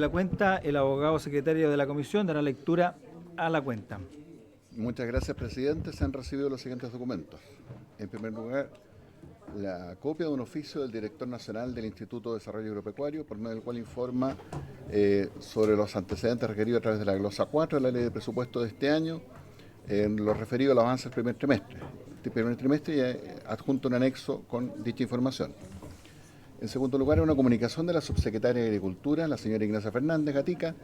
la cuenta, el abogado secretario de la comisión dará lectura a la cuenta. Muchas gracias, presidente. Se han recibido los siguientes documentos. En primer lugar, la copia de un oficio del director nacional del Instituto de Desarrollo Agropecuario, por medio del cual informa sobre los antecedentes requeridos a través de la glosa 4 de la ley de presupuesto de este año, en lo referido al avance del primer trimestre. Este primer trimestre y adjunto un anexo con dicha información. En segundo lugar, una comunicación de la subsecretaria de Agricultura, la señora Ignacia Fernández Gatica,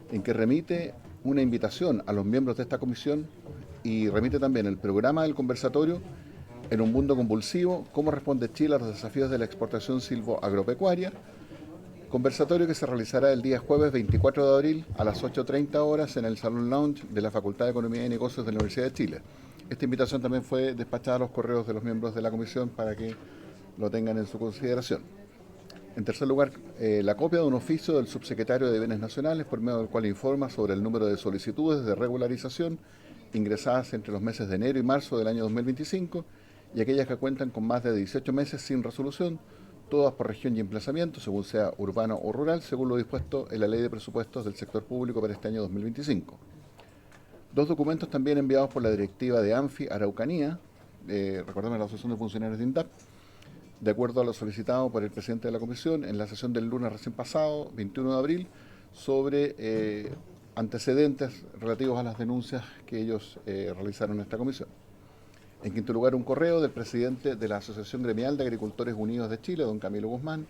en que remite una invitación a los miembros de esta comisión y remite también el programa del conversatorio En un mundo convulsivo, cómo responde Chile a los desafíos de la exportación silvoagropecuaria, conversatorio que se realizará el día jueves 24 de abril a las 8:30 horas en el Salón Lounge de la Facultad de Economía y Negocios de la Universidad de Chile. Esta invitación también fue despachada a los correos de los miembros de la comisión para que lo tengan en su consideración. En tercer lugar, la copia de un oficio del subsecretario de Bienes Nacionales, por medio del cual informa sobre el número de solicitudes de regularización ingresadas entre los meses de enero y marzo del año 2025 y aquellas que cuentan con más de 18 meses sin resolución, todas por región y emplazamiento, según sea urbano o rural, según lo dispuesto en la Ley de Presupuestos del Sector Público para este año 2025. Dos documentos también enviados por la directiva de ANFI Araucanía, recordemos la Asociación de Funcionarios de INDAP, de acuerdo a lo solicitado por el presidente de la comisión en la sesión del lunes recién pasado, 21 de abril, sobre antecedentes relativos a las denuncias que ellos realizaron en esta comisión. En quinto lugar, un correo del presidente de la Asociación Gremial de Agricultores Unidos de Chile, don Camilo Guzmán,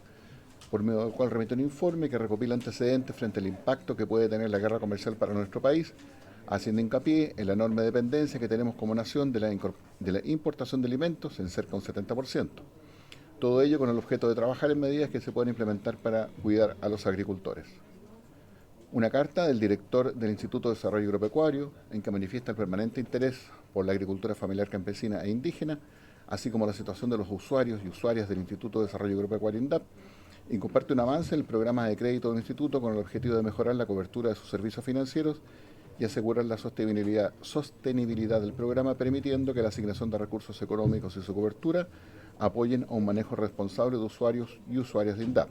por medio del cual remite un informe que recopila antecedentes frente al impacto que puede tener la guerra comercial para nuestro país, haciendo hincapié en la enorme dependencia que tenemos como nación de la importación de alimentos en cerca de un 70%. Todo ello con el objeto de trabajar en medidas que se puedan implementar para cuidar a los agricultores. Una carta del director del Instituto de Desarrollo Agropecuario, en que manifiesta el permanente interés por la agricultura familiar campesina e indígena, así como la situación de los usuarios y usuarias del Instituto de Desarrollo Agropecuario INDAP, y comparte un avance en el programa de crédito del Instituto con el objetivo de mejorar la cobertura de sus servicios financieros y asegurar la sostenibilidad del programa, permitiendo que la asignación de recursos económicos y su cobertura apoyen a un manejo responsable de usuarios y usuarias de INDAP.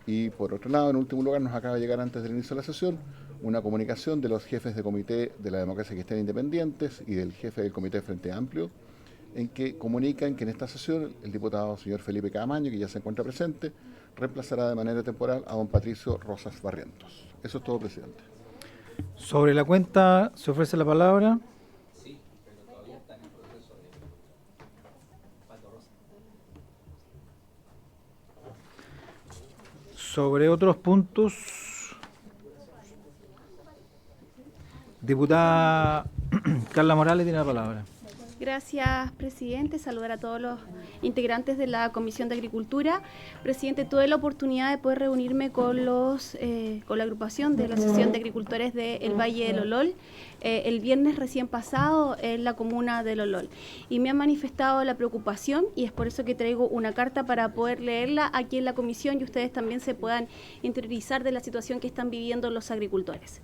Y por otro lado, en último lugar, nos acaba de llegar antes del inicio de la sesión una comunicación de los jefes de comité de la democracia cristiana independientes y del jefe del comité Frente Amplio, en que comunican que en esta sesión el diputado señor Felipe Camaño, que ya se encuentra presente, reemplazará de manera temporal a don Patricio Rosas Barrientos. Eso es todo, presidente. Sobre la cuenta se ofrece la palabra. Sí, pero todavía está en el proceso de Pato Rosa. Sobre otros puntos, diputada Carla Morales tiene la palabra. Gracias, presidente. Saludar a todos los integrantes de la Comisión de Agricultura. Presidente, tuve la oportunidad de poder reunirme con la agrupación de la Asociación de Agricultores del Valle del Olol el viernes recién pasado en la comuna del Olol. Y me han manifestado la preocupación y es por eso que traigo una carta para poder leerla aquí en la comisión y ustedes también se puedan interiorizar de la situación que están viviendo los agricultores.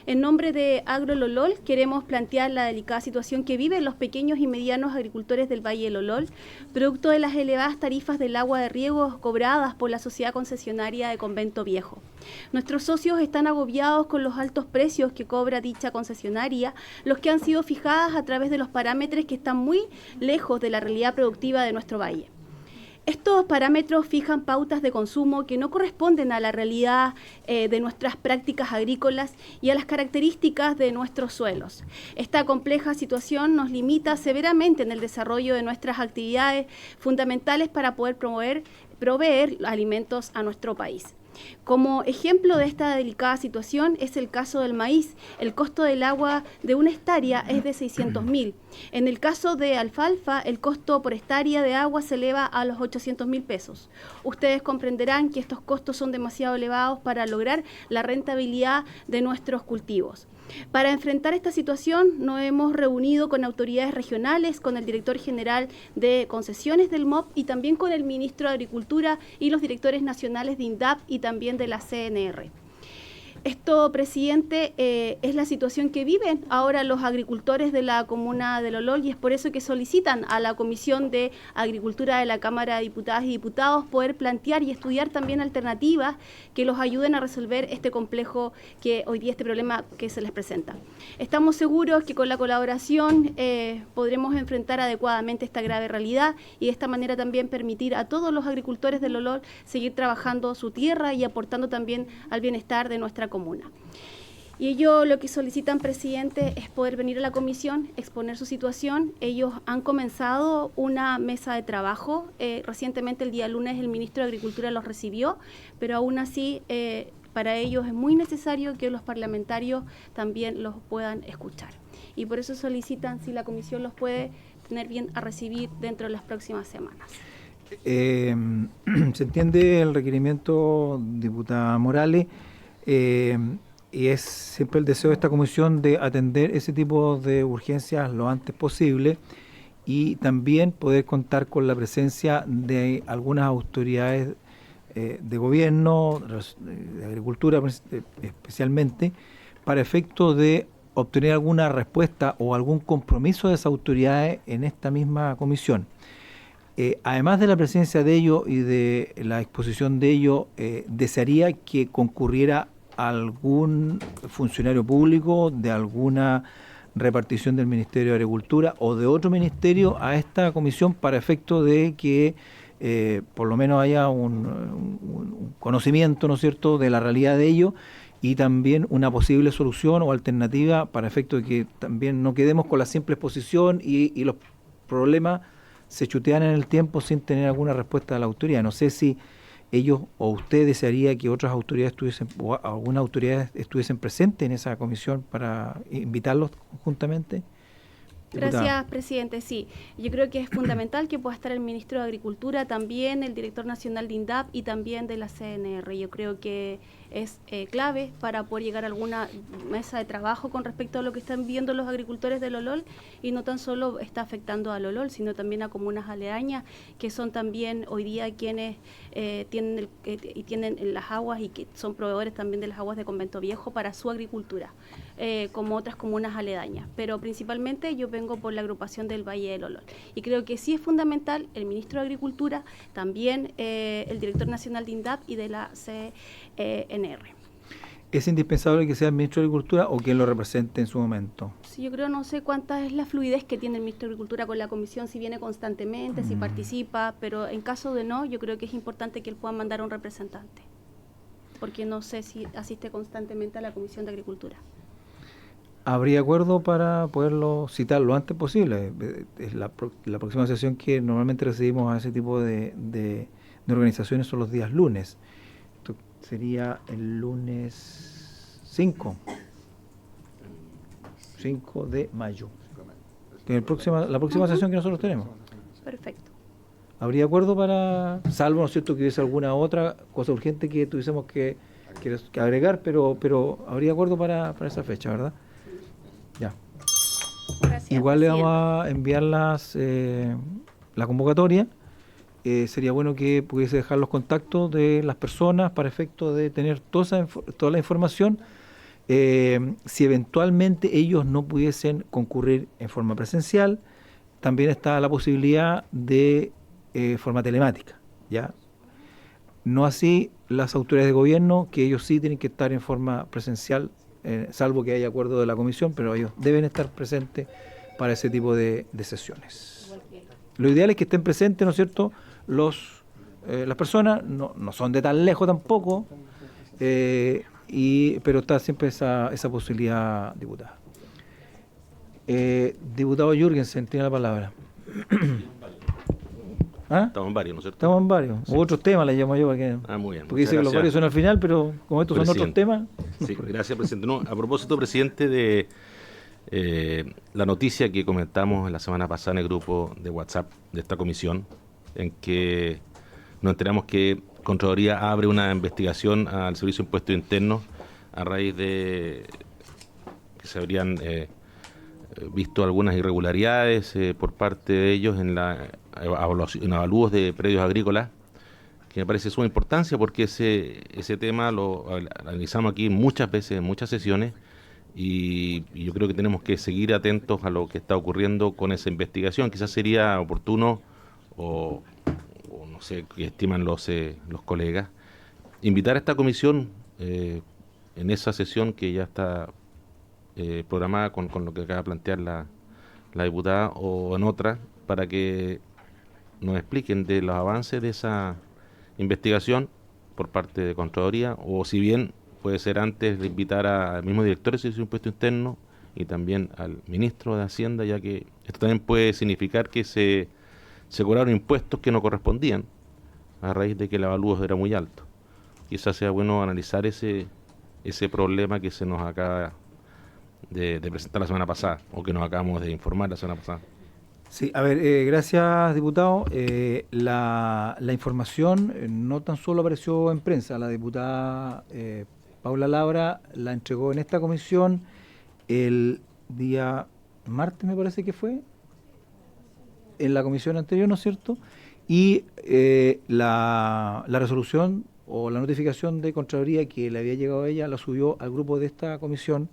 En nombre de AgroLolol queremos plantear la delicada situación que viven los pequeños y medianos agricultores del Valle del Olol, producto de las elevadas tarifas del agua de riego cobradas por la sociedad concesionaria de Convento Viejo. Nuestros socios están agobiados con los altos precios que cobra dicha concesionaria, los que han sido fijadas a través de los parámetros que están muy lejos de la realidad productiva de nuestro valle. Estos parámetros fijan pautas de consumo que no corresponden a la realidad de nuestras prácticas agrícolas y a las características de nuestros suelos. Esta compleja situación nos limita severamente en el desarrollo de nuestras actividades fundamentales para poder proveer alimentos a nuestro país. Como ejemplo de esta delicada situación es el caso del maíz. El costo del agua de una hectárea es de 600.000. En el caso de alfalfa, el costo por hectárea de agua se eleva a los 800.000 pesos. Ustedes comprenderán que estos costos son demasiado elevados para lograr la rentabilidad de nuestros cultivos. Para enfrentar esta situación nos hemos reunido con autoridades regionales, con el director general de concesiones del MOP y también con el ministro de Agricultura y los directores nacionales de INDAP y también de la CNR. Esto, presidente, es la situación que viven ahora los agricultores de la comuna de Lolol y es por eso que solicitan a la Comisión de Agricultura de la Cámara de Diputadas y Diputados poder plantear y estudiar también alternativas que los ayuden a resolver este complejo que hoy día, este problema que se les presenta. Estamos seguros que con la colaboración podremos enfrentar adecuadamente esta grave realidad y de esta manera también permitir a todos los agricultores de Lolol seguir trabajando su tierra y aportando también al bienestar de nuestra comuna. Y ellos lo que solicitan, presidente, es poder venir a la comisión, exponer su situación. Ellos han comenzado una mesa de trabajo. Recientemente, el día lunes, el ministro de Agricultura los recibió, pero aún así, para ellos es muy necesario que los parlamentarios también los puedan escuchar. Y por eso solicitan si la comisión los puede tener bien a recibir dentro de las próximas semanas. Se entiende el requerimiento, diputada Morales, y es siempre el deseo de esta comisión de atender ese tipo de urgencias lo antes posible y también poder contar con la presencia de algunas autoridades de gobierno, de agricultura especialmente, para efecto de obtener alguna respuesta o algún compromiso de esas autoridades en esta misma comisión. Además de la presencia de ellos y de la exposición de ellos, desearía que concurriera algún funcionario público de alguna repartición del Ministerio de Agricultura o de otro ministerio a esta comisión para efecto de que por lo menos haya un conocimiento, ¿no es cierto?, de la realidad de ellos y también una posible solución o alternativa para efecto de que también no quedemos con la simple exposición y los problemas se chutean en el tiempo sin tener alguna respuesta de la autoridad. No sé si ellos o usted desearía que otras autoridades estuviesen, o algunas autoridades estuviesen presentes en esa comisión para invitarlos conjuntamente. Gracias, presidente. Sí, yo creo que es fundamental que pueda estar el ministro de Agricultura, también el director nacional de INDAP y también de la CNR. Yo creo que es clave para poder llegar a alguna mesa de trabajo con respecto a lo que están viendo los agricultores de Lolol y no tan solo está afectando a Lolol, sino también a comunas aledañas que son también hoy día quienes tienen las aguas y que son proveedores también de las aguas de Convento Viejo para su agricultura, como otras comunas aledañas. Pero principalmente yo vengo por la agrupación del Valle de Lolol y creo que sí es fundamental el ministro de Agricultura, también el director nacional de INDAP y de la CNR. ¿Es indispensable que sea el ministro de Agricultura o quien lo represente en su momento? Sí, yo creo, no sé cuánta es la fluidez que tiene el ministro de Agricultura con la comisión, si viene constantemente, si participa, pero en caso de no, yo creo que es importante que él pueda mandar a un representante, porque no sé si asiste constantemente a la Comisión de Agricultura. ¿Habría acuerdo para poderlo citar lo antes posible? Es la próxima sesión que normalmente recibimos a ese tipo de organizaciones son los días lunes. Esto sería el lunes 5 de mayo. Que la próxima sesión que nosotros tenemos. Perfecto. ¿Habría acuerdo para, salvo, ¿no es cierto?, que hubiese alguna otra cosa urgente que tuviésemos que agregar, pero habría acuerdo para esa fecha, ¿verdad? Ya. Gracias, Igual le presidente. vamos a enviar la convocatoria. Sería bueno que pudiese dejar los contactos de las personas para efecto de tener toda la información. Si eventualmente ellos no pudiesen concurrir en forma presencial, también está la posibilidad de forma telemática, ¿ya? No así las autoridades de gobierno, que ellos sí tienen que estar en forma presencial, salvo que haya acuerdo de la comisión, pero ellos deben estar presentes para ese tipo de sesiones. Lo ideal es que estén presentes, ¿no es cierto?, las personas, no son de tan lejos tampoco, pero está siempre esa posibilidad, diputada. Diputado Jürgensen tiene la palabra. ¿Ah? Estamos en varios, ¿no es cierto? Estamos en varios. Sí. Otros temas le llamo yo, muy bien. Porque Dice que los varios son al final, pero como estos son otros temas. Sí, gracias, presidente. No, a propósito, presidente, de la noticia que comentamos la semana pasada en el grupo de WhatsApp de esta comisión, en que nos enteramos que Contraloría abre una investigación al Servicio de Impuestos Internos a raíz de que se habrían visto algunas irregularidades por parte de ellos en avalúos de predios agrícolas que me parece de suma importancia porque ese tema lo analizamos aquí muchas veces, en muchas sesiones, y yo creo que tenemos que seguir atentos a lo que está ocurriendo con esa investigación. Quizás sería oportuno, o no sé qué estiman los colegas, invitar a esta comisión en esa sesión que ya está programada con lo que acaba de plantear la diputada, o en otra, para que nos expliquen de los avances de esa investigación por parte de Contraloría, o si bien puede ser antes de invitar al mismo director del Servicio de Impuesto Interno y también al ministro de Hacienda, ya que esto también puede significar que se cobraron impuestos que no correspondían a raíz de que el avalúo era muy alto. Quizás sea bueno analizar ese problema que se nos acaba de presentar la semana pasada, o que nos acabamos de informar la semana pasada. Sí, a ver, gracias, diputado. La información no tan solo apareció en prensa, la diputada Paula Labra la entregó en esta comisión el día martes, me parece que fue, en la comisión anterior, ¿no es cierto? Y la resolución o la notificación de Contraloría que le había llegado a ella la subió al grupo de esta comisión.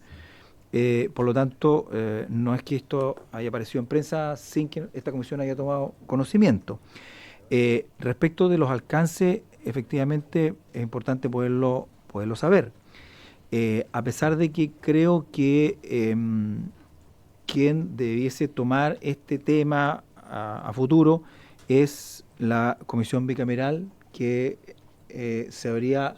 Por lo tanto, no es que esto haya aparecido en prensa sin que esta comisión haya tomado conocimiento. Respecto de los alcances, efectivamente es importante poderlo saber. A pesar de que creo que quien debiese tomar este tema a futuro es la comisión bicameral que se habría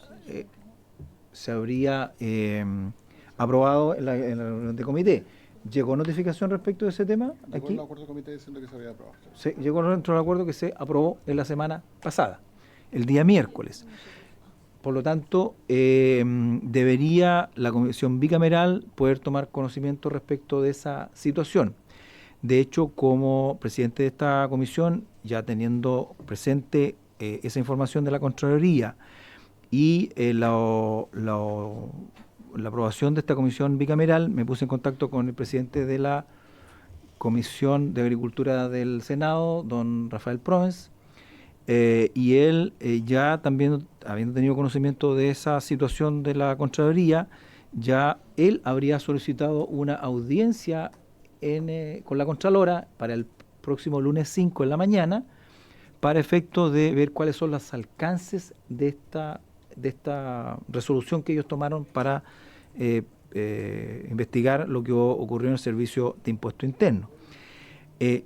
aprobado en la reunión de comité. ¿Llegó notificación respecto de ese tema? Llegó Aquí el acuerdo de comité diciendo que se había aprobado. llegó dentro del acuerdo que se aprobó en la semana pasada, el día miércoles. Por lo tanto, debería la comisión bicameral poder tomar conocimiento respecto de esa situación. De hecho, como presidente de esta comisión, ya teniendo presente esa información de la Contraloría y la aprobación de esta comisión bicameral, me puse en contacto con el presidente de la Comisión de Agricultura del Senado, don Rafael Provence, y él ya también, habiendo tenido conocimiento de esa situación de la Contraloría, ya él habría solicitado una audiencia con la Contralora para el próximo lunes 5 en la mañana, para efecto de ver cuáles son los alcances de esta resolución que ellos tomaron para investigar lo que ocurrió en el Servicio de Impuesto Interno.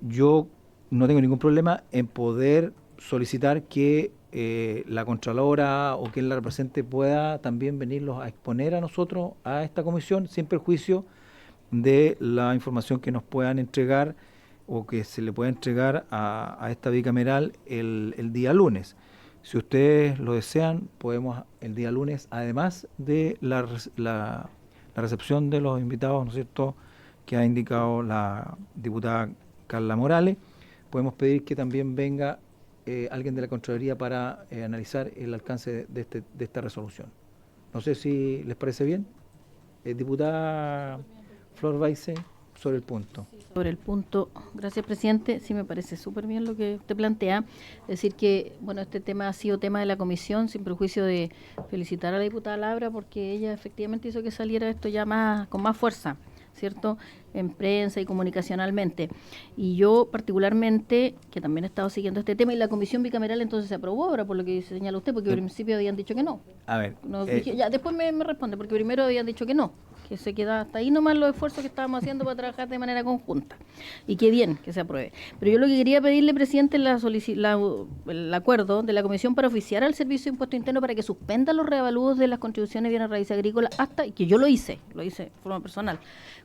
Yo no tengo ningún problema en poder solicitar que la Contralora o quien la represente pueda también venirlos a exponer a nosotros, a esta comisión, sin perjuicio de la información que nos puedan entregar o que se le pueda entregar a esta bicameral el día lunes. Si ustedes lo desean, podemos el día lunes, además de la recepción de los invitados, ¿no es cierto?, que ha indicado la diputada Carla Morales, podemos pedir que también venga alguien de la Contraloría para analizar el alcance de esta resolución. No sé si les parece bien. Diputada Flor Baize, sobre el punto. Sobre el punto, gracias presidente, sí me parece súper bien lo que usted plantea, es decir que, bueno, este tema ha sido tema de la comisión, sin perjuicio de felicitar a la diputada Labra, porque ella efectivamente hizo que saliera esto ya con más fuerza, ¿cierto?, en prensa y comunicacionalmente. Y yo particularmente, que también he estado siguiendo este tema, y la comisión bicameral entonces se aprobó ahora, por lo que señala usted, porque al principio habían dicho que no. A ver. Ya, después me responde, porque primero habían dicho que no, que se queda hasta ahí nomás los esfuerzos que estábamos haciendo para trabajar de manera conjunta. Y qué bien que se apruebe. Pero yo lo que quería pedirle, presidente, es el acuerdo de la Comisión para oficiar al Servicio de Impuesto Interno para que suspenda los reavalúos de las contribuciones de bienes raíces agrícolas hasta, que yo lo hice de forma personal,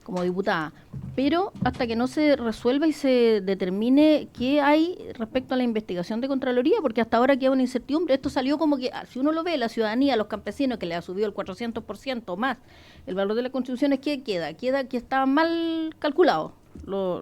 como diputada, pero hasta que no se resuelva y se determine qué hay respecto a la investigación de Contraloría, porque hasta ahora queda una incertidumbre. Esto salió como que, si uno lo ve, la ciudadanía, los campesinos, que le ha subido el 400% más el valor de las contribuciones, ¿qué queda? Queda que estaban mal calculados los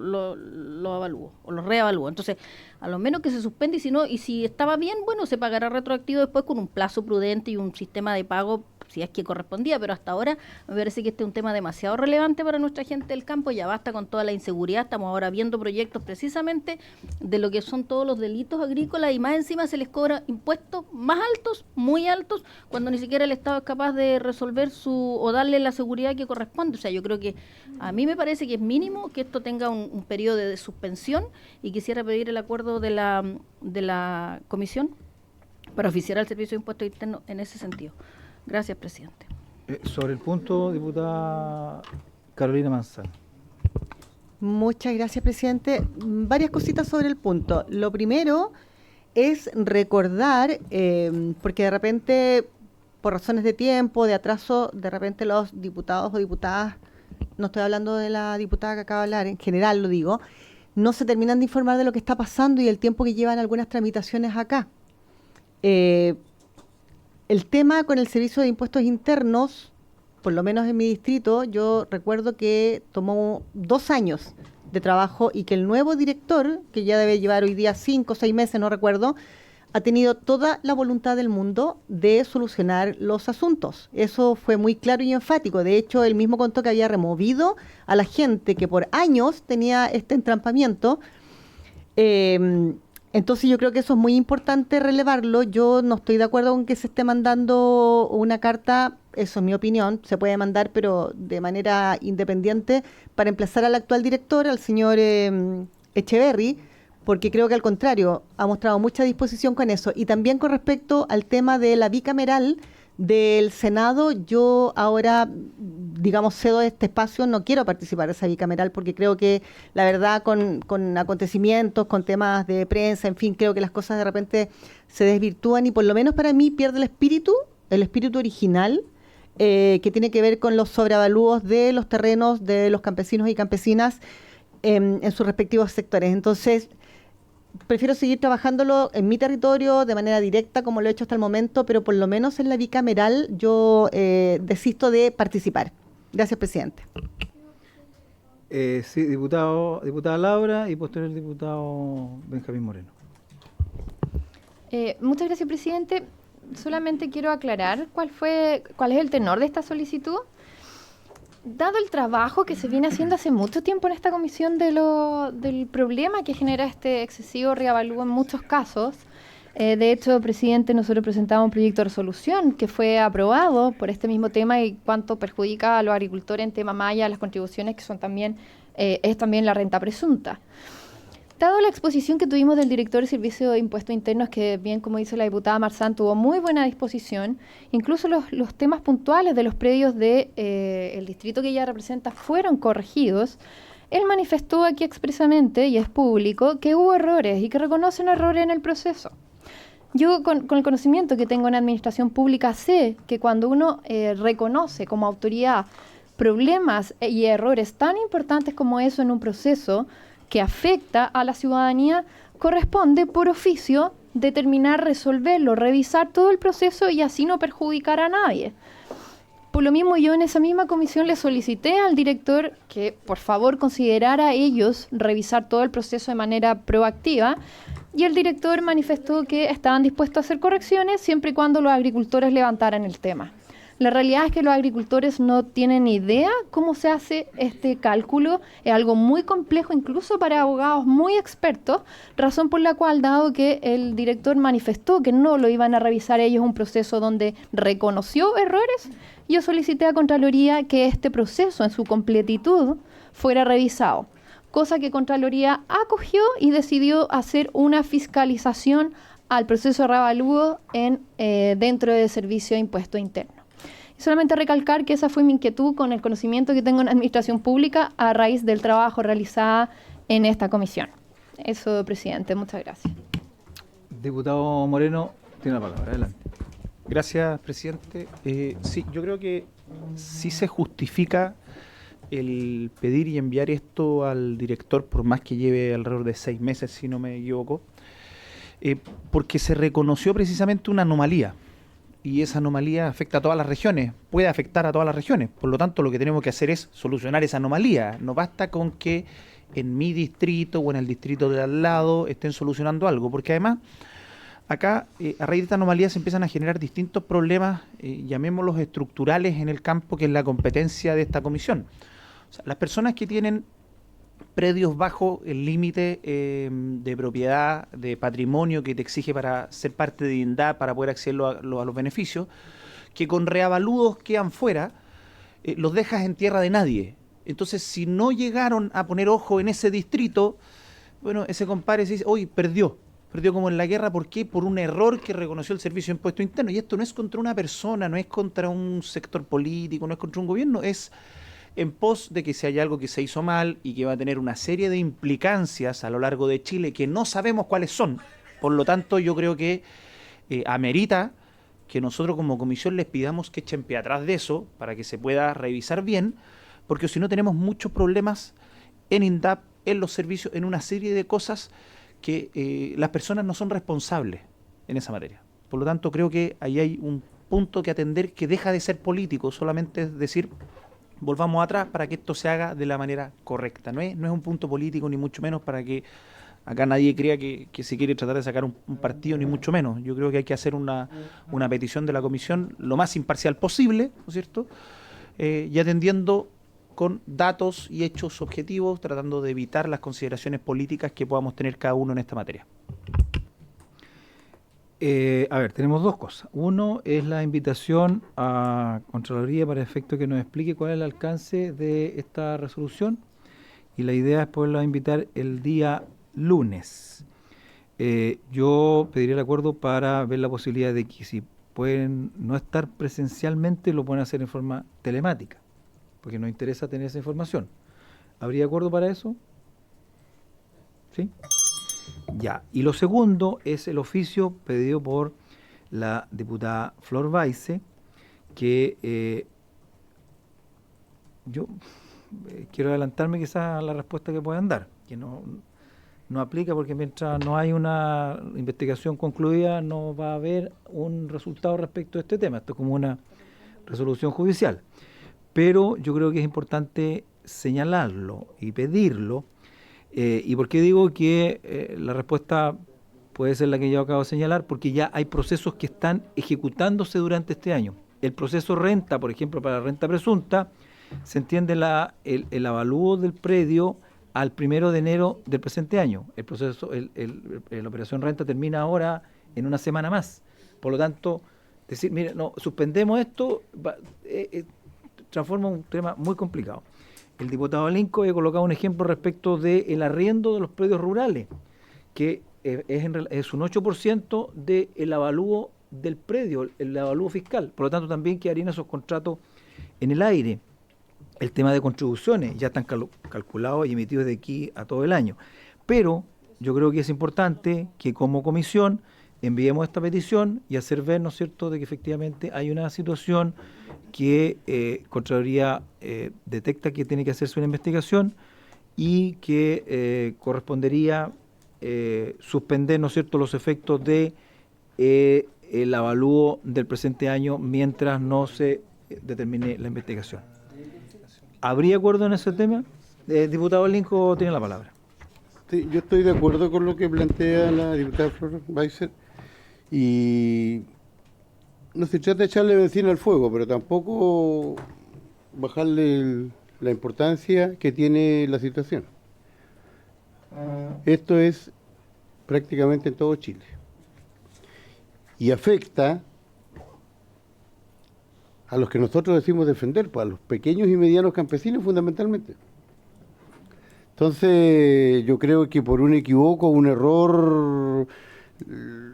avalúos o los reavalúos. Entonces, a lo menos que se suspende, y si estaba bien, bueno, se pagará retroactivo después con un plazo prudente y un sistema de pago si es que correspondía, pero hasta ahora me parece que este es un tema demasiado relevante para nuestra gente del campo. Ya basta con toda la inseguridad, estamos ahora viendo proyectos precisamente de lo que son todos los delitos agrícolas y más encima se les cobra impuestos más altos, muy altos, cuando ni siquiera el Estado es capaz de resolver o darle la seguridad que corresponde. O sea, yo creo que a mí me parece que es mínimo que esto tenga un periodo de suspensión y quisiera pedir el acuerdo de la comisión para oficiar al Servicio de Impuestos Internos en ese sentido. Gracias, presidente. Sobre el punto, diputada Carolina Manzano. Muchas gracias, presidente. Varias cositas sobre el punto. Lo primero es recordar, porque de repente, por razones de tiempo, de atraso, de repente los diputados o diputadas, no estoy hablando de la diputada que acaba de hablar, en general lo digo, no se terminan de informar de lo que está pasando y el tiempo que llevan algunas tramitaciones acá. El tema con el Servicio de Impuestos Internos, por lo menos en mi distrito, yo recuerdo que tomó 2 años de trabajo y que el nuevo director, que ya debe llevar hoy día 5 o 6 meses, no recuerdo, ha tenido toda la voluntad del mundo de solucionar los asuntos. Eso fue muy claro y enfático. De hecho, él mismo contó que había removido a la gente que por años tenía este entrampamiento. Entonces yo creo que eso es muy importante relevarlo. Yo no estoy de acuerdo con que se esté mandando una carta, eso es mi opinión, se puede mandar pero de manera independiente para emplazar al actual director, al señor Echeverry, porque creo que al contrario, ha mostrado mucha disposición con eso. Y también con respecto al tema de la bicameral del Senado, yo ahora, digamos, cedo este espacio, no quiero participar de esa bicameral porque creo que la verdad con acontecimientos, con temas de prensa, en fin, creo que las cosas de repente se desvirtúan y por lo menos para mí pierde el espíritu original, que tiene que ver con los sobreavalúos de los terrenos de los campesinos y campesinas en sus respectivos sectores. Entonces, prefiero seguir trabajándolo en mi territorio de manera directa como lo he hecho hasta el momento, pero por lo menos en la bicameral yo desisto de participar. Gracias, presidente. Sí, diputada Laura y posterior el diputado Benjamín Moreno. Muchas gracias, presidente. Solamente quiero aclarar cuál es el tenor de esta solicitud. Dado el trabajo que se viene haciendo hace mucho tiempo en esta comisión del problema que genera este excesivo reavalúo en muchos casos, de hecho, presidente, nosotros presentamos un proyecto de resolución que fue aprobado por este mismo tema y cuánto perjudica a los agricultores en tema maya, las contribuciones que son también, es también la renta presunta. Dado la exposición que tuvimos del director del Servicio de Impuestos Internos, que bien como dice la diputada Marzán, tuvo muy buena disposición, incluso los temas puntuales de los predios del distrito que ella representa fueron corregidos, él manifestó aquí expresamente, y es público, que hubo errores y que reconocen errores en el proceso. Yo con el conocimiento que tengo en administración pública sé que cuando uno reconoce como autoridad problemas y errores tan importantes como eso en un proceso, que afecta a la ciudadanía, corresponde por oficio determinar, resolverlo, revisar todo el proceso y así no perjudicar a nadie. Por lo mismo, yo en esa misma comisión le solicité al director que por favor considerara ellos revisar todo el proceso de manera proactiva y el director manifestó que estaban dispuestos a hacer correcciones siempre y cuando los agricultores levantaran el tema. La realidad es que los agricultores no tienen idea cómo se hace este cálculo. Es algo muy complejo, incluso para abogados muy expertos, razón por la cual, dado que el director manifestó que no lo iban a revisar ellos un proceso donde reconoció errores, yo solicité a Contraloría que este proceso en su completitud fuera revisado, cosa que Contraloría acogió y decidió hacer una fiscalización al proceso de reavalúo dentro del Servicio de Impuestos Internos. Solamente recalcar que esa fue mi inquietud con el conocimiento que tengo en administración pública a raíz del trabajo realizado en esta comisión. Eso, presidente, muchas gracias. Diputado Moreno, tiene la palabra, adelante. Gracias, presidente. Sí, yo creo que sí se justifica el pedir y enviar esto al director, por más que lleve alrededor de 6 meses, si no me equivoco, porque se reconoció precisamente una anomalía. Y esa anomalía afecta a todas las regiones, puede afectar a todas las regiones. Por lo tanto, lo que tenemos que hacer es solucionar esa anomalía. No basta con que en mi distrito o en el distrito de al lado estén solucionando algo, porque además acá, a raíz de esta anomalía se empiezan a generar distintos problemas, llamémoslos estructurales en el campo, que es la competencia de esta comisión. O sea, las personas que tienen predios bajo el límite de propiedad, de patrimonio que te exige para ser parte de INDAP, para poder acceder a los beneficios, que con reavalúos quedan fuera, los dejas en tierra de nadie. Entonces, si no llegaron a poner ojo en ese distrito, bueno, ese compadre se dice, hoy perdió como en la guerra. ¿Por qué? Por un error que reconoció el Servicio de Impuesto Interno. Y esto no es contra una persona, no es contra un sector político, no es contra un gobierno, es en pos de que si hay algo que se hizo mal y que va a tener una serie de implicancias a lo largo de Chile que no sabemos cuáles son. Por lo tanto, yo creo que amerita que nosotros como comisión les pidamos que echen pie atrás de eso para que se pueda revisar bien, porque si no tenemos muchos problemas en INDAP, en los servicios, en una serie de cosas que las personas no son responsables en esa materia. Por lo tanto, creo que ahí hay un punto que atender que deja de ser político, solamente es decir, volvamos atrás para que esto se haga de la manera correcta. No es un punto político, ni mucho menos para que acá nadie crea que se quiere tratar de sacar un partido, ni mucho menos. Yo creo que hay que hacer una petición de la comisión lo más imparcial posible, ¿no es cierto? Y atendiendo con datos y hechos objetivos, tratando de evitar las consideraciones políticas que podamos tener cada uno en esta materia. A ver, tenemos dos cosas. Uno es la invitación a Contraloría para efecto que nos explique cuál es el alcance de esta resolución, y la idea es poderla invitar el día lunes. Yo pediría el acuerdo para ver la posibilidad de que si pueden no estar presencialmente, lo pueden hacer en forma telemática, porque nos interesa tener esa información. ¿Habría acuerdo para eso? ¿Sí? Ya. Y lo segundo es el oficio pedido por la diputada Flor Baise, que yo quiero adelantarme quizás a la respuesta que puedan dar, que no aplica porque mientras no hay una investigación concluida no va a haber un resultado respecto a este tema. Esto es como una resolución judicial. Pero yo creo que es importante señalarlo y pedirlo. ¿Y por qué digo que la respuesta puede ser la que yo acabo de señalar? Porque ya hay procesos que están ejecutándose durante este año. El proceso renta, por ejemplo, para renta presunta, se entiende el avalúo del predio al 1 de enero del presente año. El proceso, la operación renta termina ahora en una semana más. Por lo tanto, decir, mire, no, suspendemos esto, transforma un tema muy complicado. El diputado Linco había colocado un ejemplo respecto del arriendo de los predios rurales, que es un 8% del avalúo del predio, el avalúo fiscal. Por lo tanto, también quedarían esos contratos en el aire. El tema de contribuciones ya están calculados y emitidos de aquí a todo el año. Pero yo creo que es importante que como comisión enviemos esta petición y hacer ver, ¿no es cierto?, de que efectivamente hay una situación que Contraloría detecta que tiene que hacerse una investigación y que correspondería suspender, ¿no es cierto?, los efectos de el avalúo del presente año mientras no se determine la investigación. ¿Habría acuerdo en ese tema? Diputado Linco tiene la palabra. Sí, yo estoy de acuerdo con lo que plantea la diputada Flor Baise, y no se trata de echarle benzina al fuego, pero tampoco bajarle la importancia que tiene la situación. Esto es prácticamente en todo Chile y afecta a los que nosotros decimos defender, pues a los pequeños y medianos campesinos fundamentalmente. Entonces yo creo que por un equivoco, un error,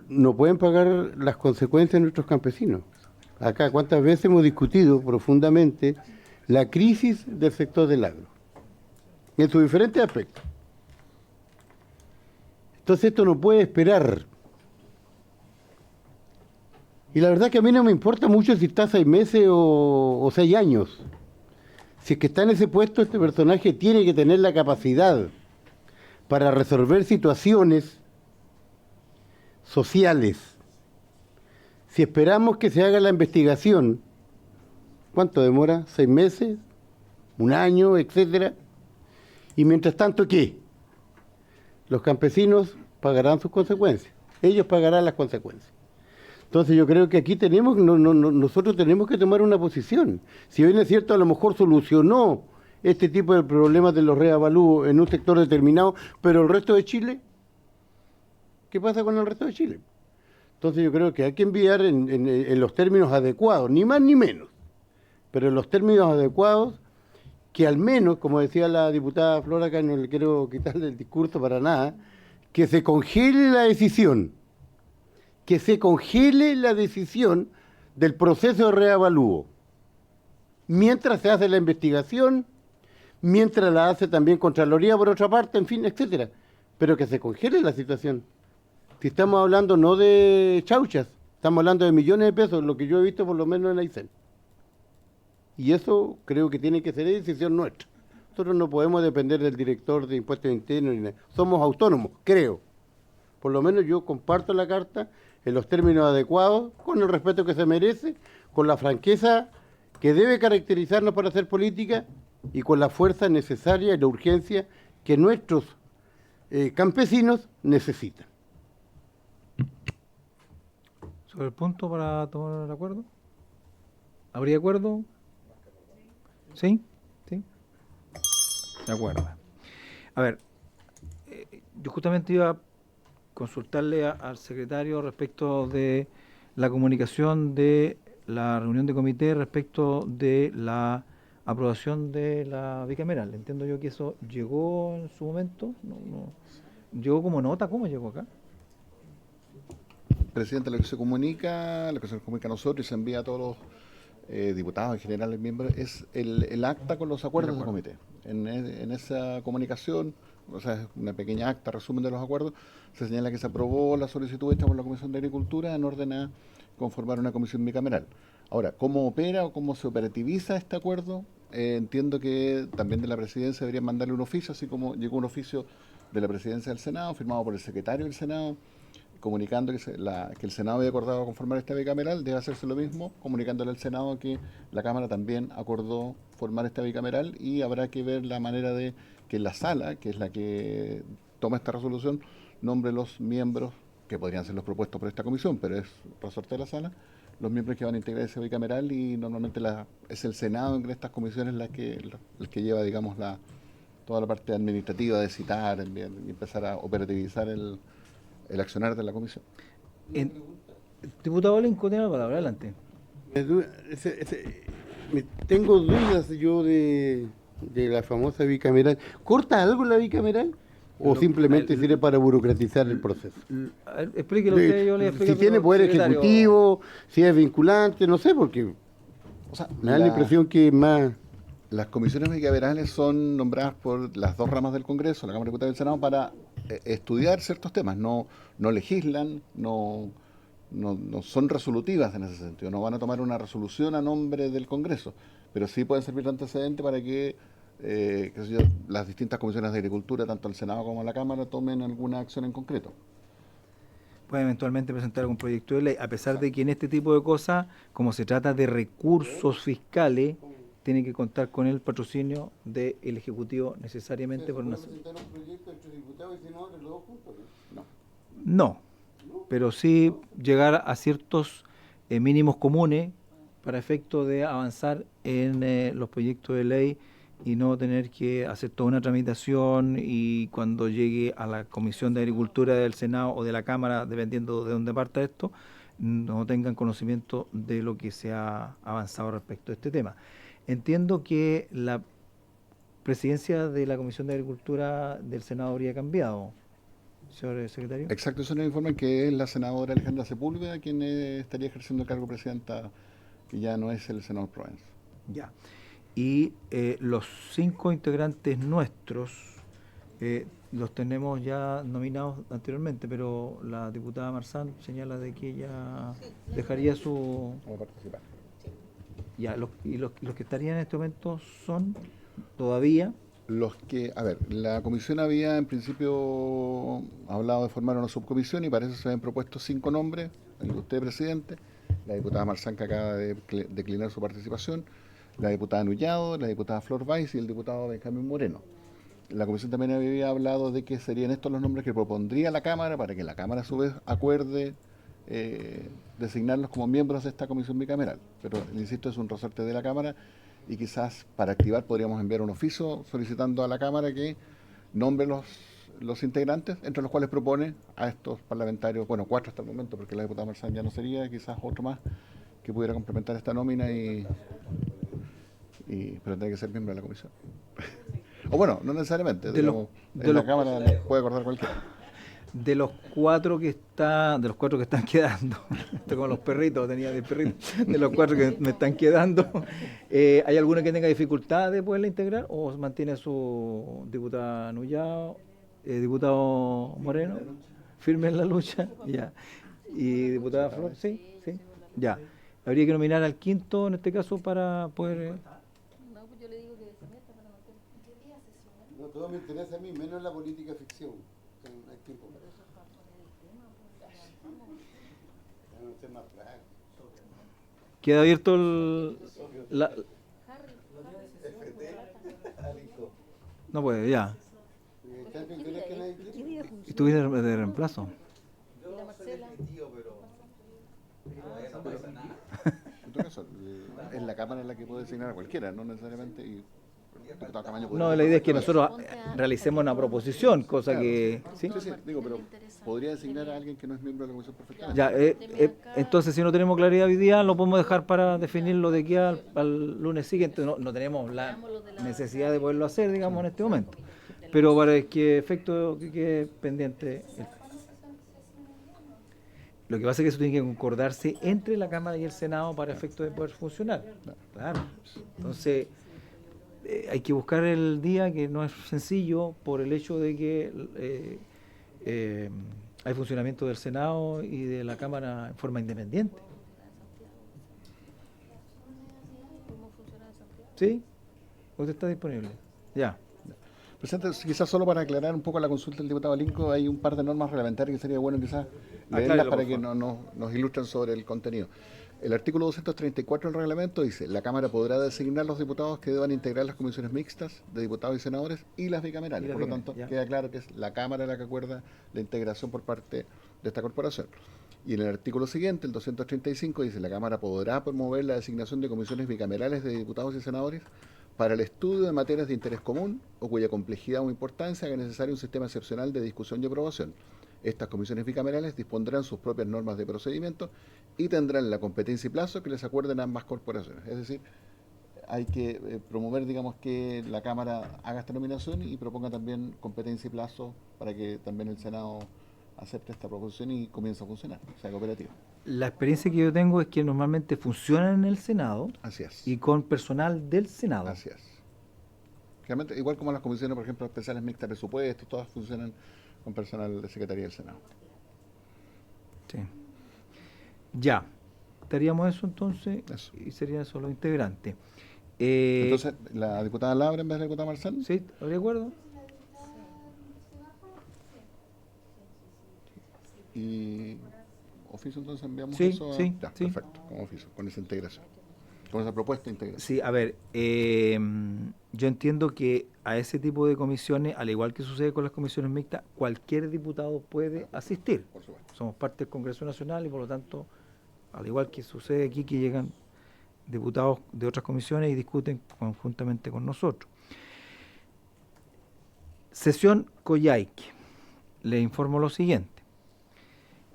no pueden pagar las consecuencias nuestros campesinos. Acá cuántas veces hemos discutido profundamente la crisis del sector del agro, en sus diferentes aspectos. Entonces esto no puede esperar. Y la verdad que a mí no me importa mucho si está 6 meses o 6 años. Si es que está en ese puesto, este personaje tiene que tener la capacidad para resolver situaciones sociales. Si esperamos que se haga la investigación, ¿cuánto demora? ¿6 meses? ¿1 año? Etcétera. Y mientras tanto, ¿qué? Los campesinos pagarán sus consecuencias. Ellos pagarán las consecuencias. Entonces yo creo que aquí nosotros tenemos que tomar una posición. Si bien es cierto, a lo mejor solucionó este tipo de problemas de los reavalúos en un sector determinado, pero el resto de Chile, ¿qué pasa con el resto de Chile? Entonces yo creo que hay que enviar en los términos adecuados, ni más ni menos, pero en los términos adecuados, que al menos, como decía la diputada Flora, que no le quiero quitarle el discurso para nada, que se congele la decisión, del proceso de reavalúo, mientras se hace la investigación, mientras la hace también Contraloría por otra parte, en fin, etcétera, pero que se congele la situación. Si estamos hablando no de chauchas, estamos hablando de millones de pesos, lo que yo he visto por lo menos en Aysén. Y eso creo que tiene que ser decisión nuestra. Nosotros no podemos depender del director de impuestos internos ni nada. Somos autónomos, creo. Por lo menos yo comparto la carta en los términos adecuados, con el respeto que se merece, con la franqueza que debe caracterizarnos para hacer política y con la fuerza necesaria y la urgencia que nuestros campesinos necesitan. Sobre el punto para tomar el acuerdo. ¿Habría acuerdo? ¿Sí? ¿Sí? De acuerdo. A ver, yo justamente iba a consultarle al secretario respecto de la comunicación de la reunión de comité respecto de la aprobación de la bicameral. Entiendo yo que eso llegó en su momento. ¿Llegó como nota? ¿Cómo llegó acá? Presidente, lo que se comunica a nosotros y se envía a todos los diputados, en general, miembros, es el acta con los acuerdos del comité. En esa comunicación, o sea, es una pequeña acta, resumen de los acuerdos, se señala que se aprobó la solicitud hecha por la Comisión de Agricultura en orden a conformar una comisión bicameral. Ahora, ¿cómo opera o cómo se operativiza este acuerdo? Entiendo que también de la Presidencia deberían mandarle un oficio, así como llegó un oficio de la Presidencia del Senado, firmado por el secretario del Senado, comunicando que el Senado había acordado conformar esta bicameral. Debe hacerse lo mismo, comunicándole al Senado que la Cámara también acordó formar esta bicameral, y habrá que ver la manera de que la sala, que es la que toma esta resolución, nombre los miembros, que podrían ser los propuestos por esta comisión, pero es resorte de la sala, los miembros que van a integrar esa bicameral, y normalmente es el Senado en estas comisiones el que lleva, digamos, toda la parte administrativa de citar y empezar a operativizar el accionar de la comisión. Diputado Olenco, tiene la palabra, adelante. Tengo dudas yo de la famosa bicameral. ¿Corta algo la bicameral? ¿O simplemente sirve para burocratizar el proceso? Explíquelo usted, yo le explico. Si tiene poder ejecutivo, si es vinculante, no sé, porque me da la impresión que más... Las comisiones bicamerales son nombradas por las dos ramas del Congreso, la Cámara de Diputados y el Senado, para estudiar ciertos temas. No legislan, no son resolutivas en ese sentido. No van a tomar una resolución a nombre del Congreso, pero sí pueden servir de antecedente para que las distintas comisiones de Agricultura, tanto el Senado como la Cámara, tomen alguna acción en concreto. Puede eventualmente presentar algún proyecto de ley, a pesar de que en este tipo de cosas, como se trata de recursos fiscales, tiene que contar con el patrocinio del Ejecutivo necesariamente por una... presentar un proyecto entre diputados y senadores los dos juntos? No, pero sí llegar a ciertos mínimos comunes para efecto de avanzar en los proyectos de ley y no tener que hacer toda una tramitación, y cuando llegue a la Comisión de Agricultura del Senado o de la Cámara, dependiendo de dónde parta esto, no tengan conocimiento de lo que se ha avanzado respecto a este tema. Entiendo que la presidencia de la Comisión de Agricultura del Senado habría cambiado, señor secretario. Exacto, eso nos informa que es la senadora Alejandra Sepúlveda quien estaría ejerciendo el cargo de presidenta, que ya no es el senador Provenza. Ya. Y los 5 integrantes nuestros los tenemos ya nominados anteriormente, pero la diputada Marzán señala de que ella dejaría su... participar. Ya, los que estarían en este momento son todavía... La comisión había en principio hablado de formar una subcomisión, y para eso se habían propuesto 5 nombres, el de usted, presidente, la diputada Marzán, que acaba de declinar su participación, la diputada Nullado, la diputada Flor Weiss y el diputado Benjamín Moreno. La comisión también había hablado de que serían estos los nombres que propondría la Cámara para que la Cámara a su vez acuerde designarlos como miembros de esta comisión bicameral. Pero, insisto, es un resorte de la Cámara y quizás para activar podríamos enviar un oficio solicitando a la Cámara que nombre los integrantes, entre los cuales propone a estos parlamentarios, bueno, 4 hasta el momento, porque la diputada Marzán ya no sería, quizás otro más, que pudiera complementar esta nómina pero tiene que ser miembro de la comisión. O bueno, no necesariamente, digamos, en la Cámara puede acordar cualquiera. De los 4 que están quedando, esto como los perritos, tenía 10 perritos, de los 4 que me están quedando, ¿hay alguno que tenga dificultad de poderla integrar o mantiene su diputada Nullao, diputado Moreno, firme en la lucha? Ya. ¿Y diputada Flor? Sí, ya. Habría que nominar al quinto en este caso para poder... No, todo me interesa a mí, menos la política ficción. Hay tiempo para eso. Queda abierto No puede, ya. ¿Y tú vienes de reemplazo? En todo caso, es la Cámara la que puede designar a cualquiera, no necesariamente... No, la idea es que nosotros realicemos una proposición, cosa claro, que... ¿sí? Sí, digo, pero podría designar a alguien que no es miembro de la comisión perfectamente. Ya, entonces si no tenemos claridad hoy día, lo podemos dejar para definirlo de aquí al lunes siguiente. No tenemos la necesidad de poderlo hacer, digamos, en este momento. Pero para que efecto que quede pendiente... Lo que pasa es que eso tiene que concordarse entre la Cámara y el Senado para efecto de poder funcionar. Claro. Entonces... hay que buscar el día, que no es sencillo por el hecho de que hay funcionamiento del Senado y de la Cámara en forma independiente. ¿Sí? ¿Usted está disponible? Ya. Presidente, quizás solo para aclarar un poco la consulta del diputado Linco, hay un par de normas reglamentarias que sería bueno quizás leerlas para que nos ilustren sobre el contenido. El artículo 234 del reglamento dice: la Cámara podrá designar los diputados que deban integrar las comisiones mixtas de diputados y senadores y las bicamerales. Por lo tanto, queda claro que es la Cámara la que acuerda la integración por parte de esta corporación. Y en el artículo siguiente, el 235, dice: la Cámara podrá promover la designación de comisiones bicamerales de diputados y senadores para el estudio de materias de interés común o cuya complejidad o importancia haga necesario un sistema excepcional de discusión y aprobación. Estas comisiones bicamerales dispondrán sus propias normas de procedimiento y tendrán la competencia y plazo que les acuerden a ambas corporaciones. Es decir, hay que promover, digamos, que la Cámara haga esta nominación y proponga también competencia y plazo para que también el Senado acepte esta proposición y comience a funcionar, sea cooperativa. La experiencia que yo tengo es que normalmente funcionan en el Senado. Así es. Y con personal del Senado. Así es. Realmente, igual como las comisiones, por ejemplo, especiales mixtas de presupuestos, todas funcionan con personal de Secretaría del Senado. Sí. Ya. Estaríamos eso entonces y serían eso los integrantes. Entonces, ¿la diputada Labra en vez de la diputada Marzán? Sí, ¿estoy de acuerdo? Y oficio, entonces enviamos sí, eso. Sí, ya, sí. Perfecto, como oficio, con esa integración. Con esa propuesta de integración. Sí, a ver, yo entiendo que a ese tipo de comisiones, al igual que sucede con las comisiones mixtas, cualquier diputado puede asistir. Por supuesto. Somos parte del Congreso Nacional y por lo tanto, al igual que sucede aquí, que llegan diputados de otras comisiones y discuten conjuntamente con nosotros. Sesión Coyhaique. Le informo lo siguiente.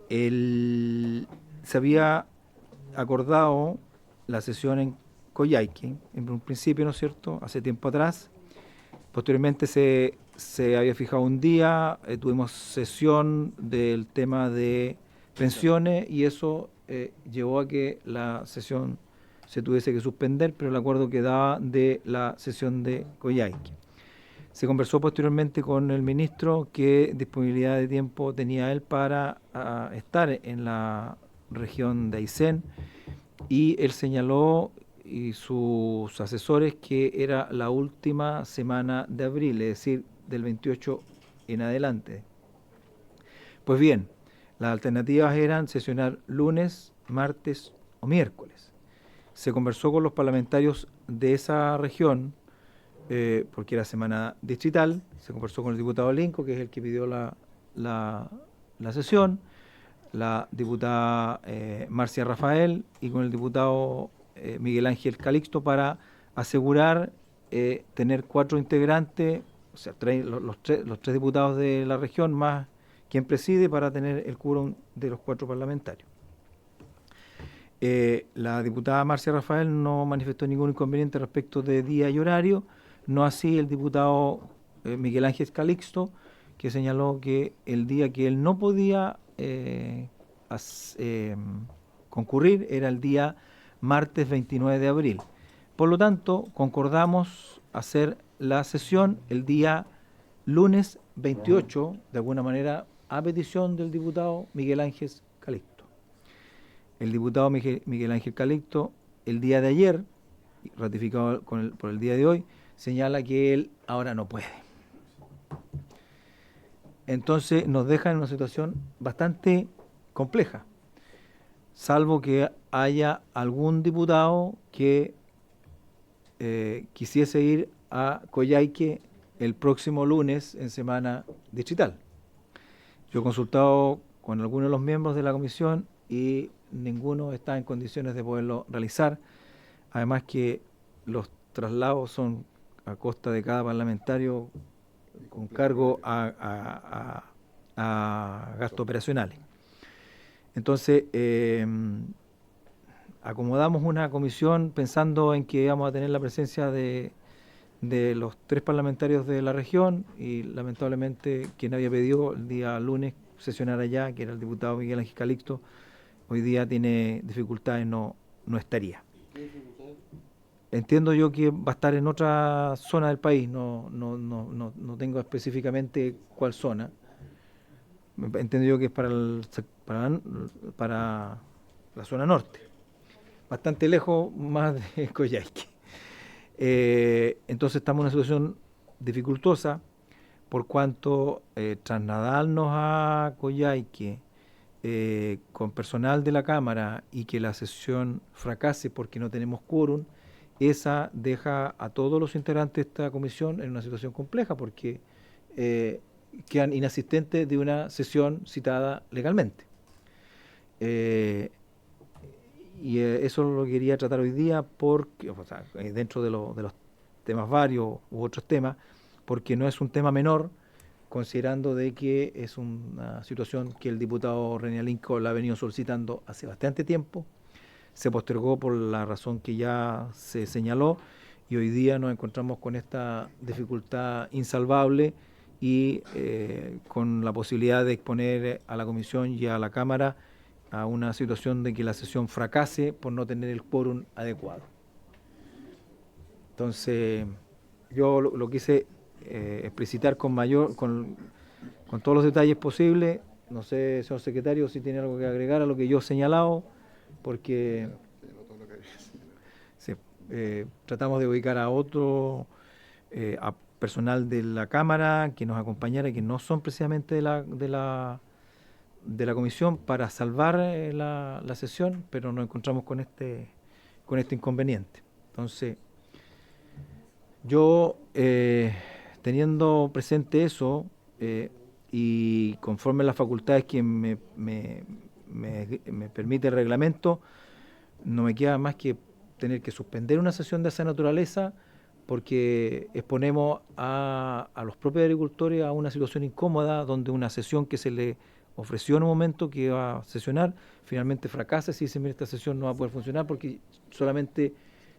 Se había acordado la sesión en Coyhaique, en un principio, ¿no es cierto?, hace tiempo atrás. Posteriormente se había fijado un día, tuvimos sesión del tema de pensiones y eso llevó a que la sesión se tuviese que suspender, pero el acuerdo quedaba de la sesión de Coyhaique. Se conversó posteriormente con el ministro qué disponibilidad de tiempo tenía él para estar en la región de Aysén, y él señaló y sus asesores que era la última semana de abril, es decir, del 28 en adelante. Pues bien, las alternativas eran sesionar lunes, martes o miércoles. Se conversó con los parlamentarios de esa región porque era semana distrital. Se conversó con el diputado Linco, que es el que pidió la sesión, la diputada Marcia Rafael y con el diputado Miguel Ángel Calixto para asegurar tener 4 integrantes, o sea, los tres diputados de la región más quien preside para tener el quórum de los 4 parlamentarios. La diputada Marcia Rafael no manifestó ningún inconveniente respecto de día y horario, no así el diputado Miguel Ángel Calixto, que señaló que el día que él no podía concurrir era el día martes 29 de abril. Por lo tanto, concordamos hacer la sesión el día lunes 28, de alguna manera, a petición del diputado Miguel Ángel Calixto. El diputado Miguel Ángel Calixto, el día de ayer, ratificado por el día de hoy, señala que él ahora no puede. Entonces nos deja en una situación bastante compleja, salvo que haya algún diputado que quisiese ir a Coyhaique el próximo lunes en semana distrital. Yo he consultado con algunos de los miembros de la comisión y ninguno está en condiciones de poderlo realizar, además que los traslados son a costa de cada parlamentario con cargo a gastos operacionales. Entonces, acomodamos una comisión pensando en que íbamos a tener la presencia de los 3 parlamentarios de la región y lamentablemente quien había pedido el día lunes sesionar allá, que era el diputado Miguel Ángel Calixto, hoy día tiene dificultades, no estaría. Entiendo yo que va a estar en otra zona del país, no tengo específicamente cuál zona. Entiendo yo que es para la zona norte, bastante lejos más de Coyhaique. Entonces estamos en una situación dificultosa por cuanto trasladarnos a Coyhaique con personal de la Cámara y que la sesión fracase porque no tenemos quórum, esa deja a todos los integrantes de esta comisión en una situación compleja porque quedan inasistentes de una sesión citada legalmente. Y eso lo quería tratar hoy día porque, o sea, dentro de los temas varios u otros temas, porque no es un tema menor, considerando de que es una situación que el diputado René Lincoln la ha venido solicitando hace bastante tiempo, se postergó por la razón que ya se señaló y hoy día nos encontramos con esta dificultad insalvable y con la posibilidad de exponer a la Comisión y a la Cámara a una situación de que la sesión fracase por no tener el quórum adecuado. Entonces, yo lo quise explicitar con todos los detalles posibles. No sé, señor secretario, si tiene algo que agregar a lo que yo he señalado, porque tratamos de ubicar a otro a personal de la Cámara que nos acompañara, que no son precisamente de la comisión, para salvar la sesión, pero nos encontramos con este inconveniente. Entonces, yo teniendo presente eso y conforme a las facultades que me permite el reglamento, no me queda más que tener que suspender una sesión de esa naturaleza porque exponemos a los propios agricultores a una situación incómoda donde una sesión que se le ofreció en un momento que iba a sesionar, finalmente fracasa si dice, mira, esta sesión no va a poder funcionar porque solamente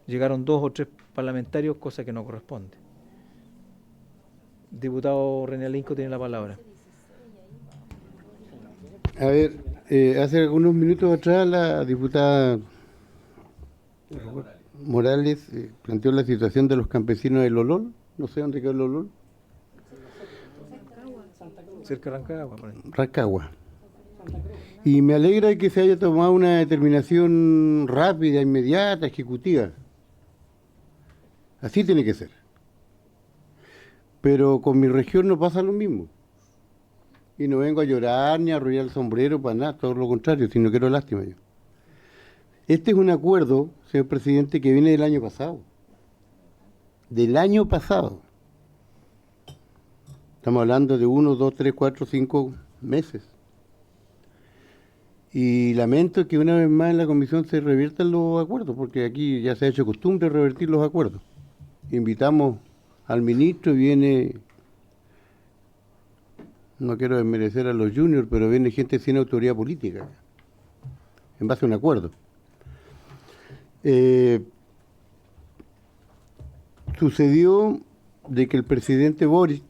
llegaron 2 o 3 parlamentarios, cosa que no corresponde. Diputado René Lincoln tiene la palabra. A ver, hace algunos minutos atrás la diputada Morales planteó la situación de los campesinos del Lolol, no sé dónde quedó el Lolol. Cerca de Rancagua. Rancagua. Y me alegra que se haya tomado una determinación rápida, inmediata, ejecutiva. Así tiene que ser. Pero con mi región no pasa lo mismo. Y no vengo a llorar ni a arrollar el sombrero para nada, todo lo contrario, sino quiero lástima yo. Este es un acuerdo, señor presidente, que viene del año pasado. del año pasado. Estamos hablando de 1, 2, 3, 4, 5 meses. Y lamento que una vez más en la comisión se reviertan los acuerdos, porque aquí ya se ha hecho costumbre revertir los acuerdos. Invitamos al ministro y viene, no quiero desmerecer a los juniors, pero viene gente sin autoridad política, en base a un acuerdo. Sucedió de que el presidente Boric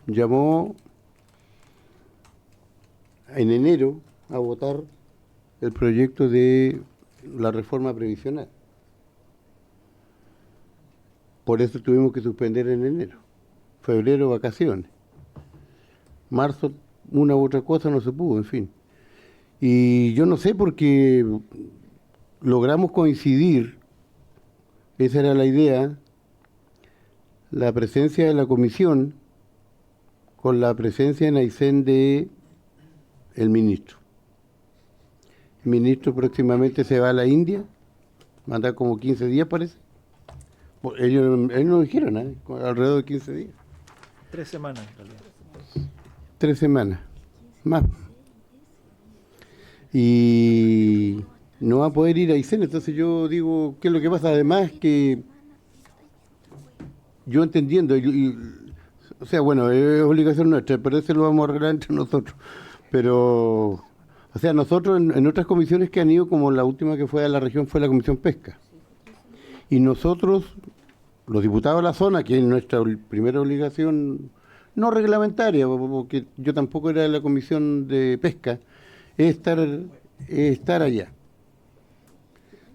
llamó en enero a votar el proyecto de la reforma previsional. Por eso tuvimos que suspender en enero. Febrero, vacaciones. Marzo, una u otra cosa no se pudo, en fin. Y yo no sé por qué logramos coincidir, esa era la idea, la presencia de la comisión con la presencia en Aysén de el ministro. El ministro próximamente se va a la India, manda como 15 días parece. Ellos no dijeron nada, alrededor de 15 días. 3 semanas en realidad. 3 semanas, más. Y no va a poder ir a Aysén, entonces yo digo, ¿qué es lo que pasa? Además que yo entendiendo, o sea, bueno, es obligación nuestra, pero eso lo vamos a arreglar entre nosotros. Pero, o sea, nosotros en otras comisiones que han ido, como la última que fue a la región fue la Comisión Pesca. Y nosotros, los diputados de la zona, que es nuestra primera obligación, no reglamentaria, porque yo tampoco era de la Comisión de Pesca, es estar allá.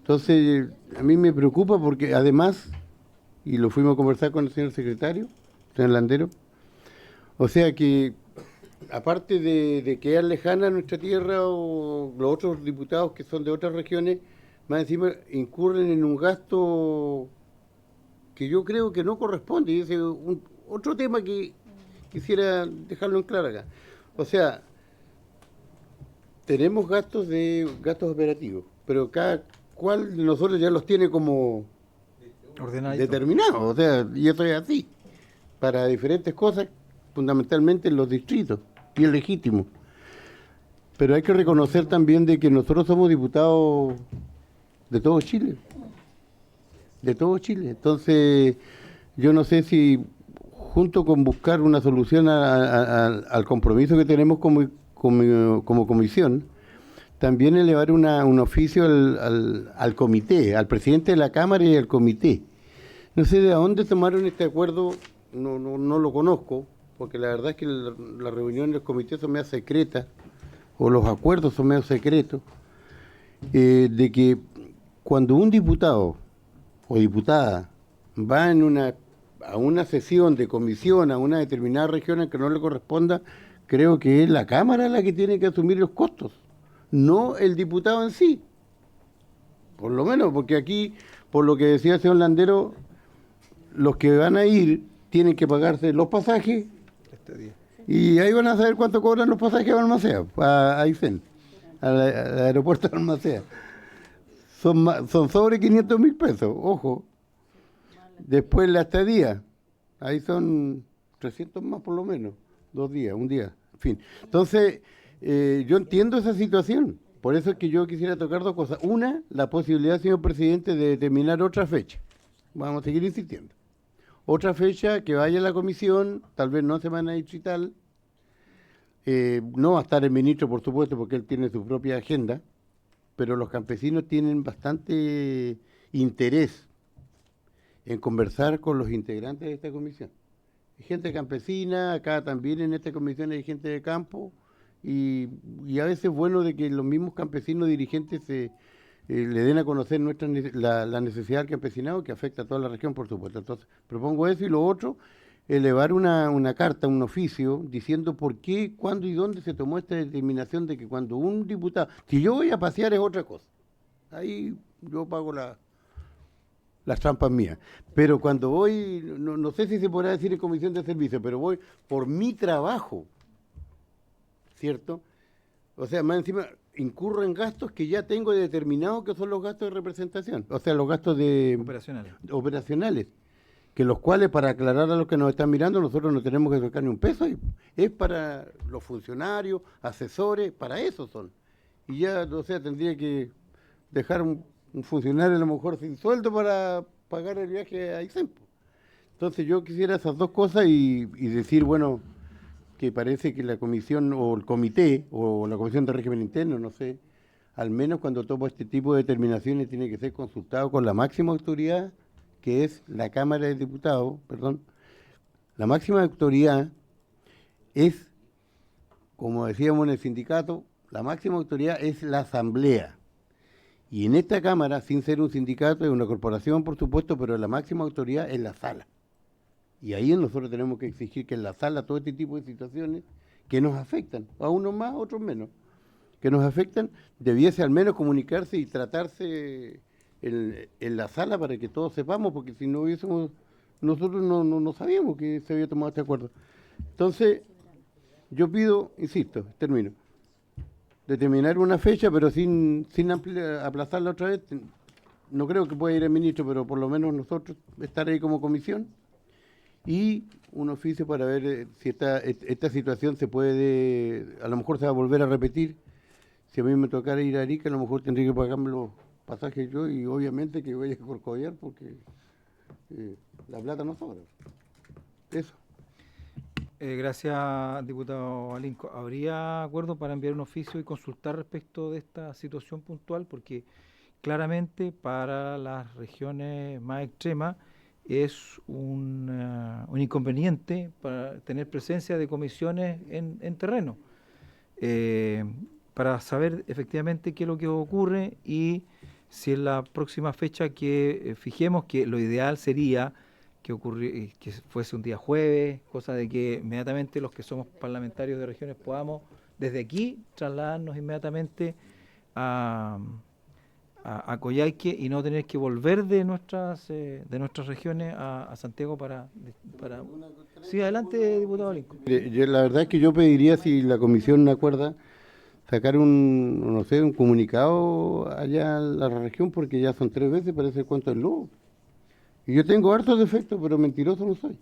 Entonces, a mí me preocupa porque además, y lo fuimos a conversar con el señor secretario, señor Landero, o sea que, aparte de quedar lejana nuestra tierra o los otros diputados que son de otras regiones, más encima incurren en un gasto que yo creo que no corresponde. Y ese es otro tema que quisiera dejarlo en claro acá. O sea, tenemos gastos operativos, pero cada cual de nosotros ya los tiene como determinados. O sea, y eso es así, para diferentes cosas, fundamentalmente en los distritos, y es legítimo. Pero hay que reconocer también de que nosotros somos diputados de todo Chile. De todo Chile. Entonces, yo no sé si, junto con buscar una solución al compromiso que tenemos como comisión, también elevar un oficio al comité, al presidente de la Cámara y al comité. No sé de dónde tomaron este acuerdo, no lo conozco, porque la verdad es que las reuniones del comité son medio secretas, o los acuerdos son medio secretos, de que cuando un diputado o diputada va a una sesión de comisión a una determinada región en que no le corresponda, creo que es la Cámara la que tiene que asumir los costos, no el diputado en sí. Por lo menos, porque aquí, por lo que decía el señor Landero, los que van a ir tienen que pagarse los pasajes, y ahí van a saber cuánto cobran los pasajes a Balmaceda, a Aysén, al aeropuerto de Balmaceda. Son sobre 500.000 pesos, ojo. Después la estadía, ahí son 300 más por lo menos, 2 días, un día, en fin. Entonces, yo entiendo esa situación, por eso es que yo quisiera tocar 2 cosas. Una, la posibilidad, señor presidente, de determinar otra fecha. Vamos a seguir insistiendo. Otra fecha que vaya a la comisión, tal vez no semana distrital, no va a estar el ministro, por supuesto, porque él tiene su propia agenda, pero los campesinos tienen bastante interés en conversar con los integrantes de esta comisión. Hay gente campesina, acá también en esta comisión hay gente de campo, y a veces es bueno de que los mismos campesinos dirigentes le den a conocer la necesidad del campesinado, que afecta a toda la región, por supuesto. Entonces, propongo eso, y lo otro, elevar una carta, un oficio, diciendo por qué, cuándo y dónde se tomó esta determinación de que cuando un diputado, si yo voy a pasear es otra cosa, ahí yo pago las trampas mías, pero cuando voy, no sé si se podrá decir en comisión de servicio, pero voy por mi trabajo, ¿cierto? O sea, más encima, incurro en gastos que ya tengo determinado que son los gastos de representación, o sea, los gastos de operacionales, que los cuales, para aclarar a los que nos están mirando, nosotros no tenemos que sacar ni un peso, y es para los funcionarios, asesores, para eso son. Y ya, o sea, tendría que dejar un funcionario a lo mejor sin sueldo para pagar el viaje a Isempo. Entonces yo quisiera esas dos cosas y decir, bueno, que parece que la comisión o el comité o la comisión de régimen interno, no sé, al menos cuando toma este tipo de determinaciones tiene que ser consultado con la máxima autoridad, que es la Cámara de Diputados, perdón. La máxima autoridad es, como decíamos en el sindicato, la máxima autoridad es la Asamblea. Y en esta Cámara, sin ser un sindicato, es una corporación, por supuesto, pero la máxima autoridad es la sala. Y ahí nosotros tenemos que exigir que en la sala todo este tipo de situaciones que nos afectan, a unos más, a otros menos, que nos afectan, debiese al menos comunicarse y tratarse en la sala para que todos sepamos, porque si no hubiésemos, nosotros no sabíamos que se había tomado este acuerdo. Entonces, yo pido, insisto, termino, determinar una fecha, pero sin aplazarla otra vez. No creo que pueda ir el ministro, pero por lo menos nosotros estar ahí como comisión, y un oficio para ver si esta situación se puede, a lo mejor se va a volver a repetir. Si a mí me tocara ir a Arica, a lo mejor tendría que pagarme los pasajes yo, y obviamente que voy a Corcovado porque la plata no sobra. Eso. Gracias, diputado Alinco. ¿Habría acuerdo para enviar un oficio y consultar respecto de esta situación puntual? Porque claramente para las regiones más extremas es un inconveniente para tener presencia de comisiones en terreno, para saber efectivamente qué es lo que ocurre y si en la próxima fecha que fijemos, que lo ideal sería que fuese un día jueves, cosa de que inmediatamente los que somos parlamentarios de regiones podamos desde aquí trasladarnos inmediatamente a Coyhaique y no tener que volver de nuestras regiones a Santiago para... Sí, adelante, diputado Lincoln. La verdad es que yo pediría, si la comisión no acuerda, sacar un comunicado allá a la región, porque ya son 3 veces, parece el cuento del lobo. Y yo tengo hartos defectos, pero mentiroso no soy.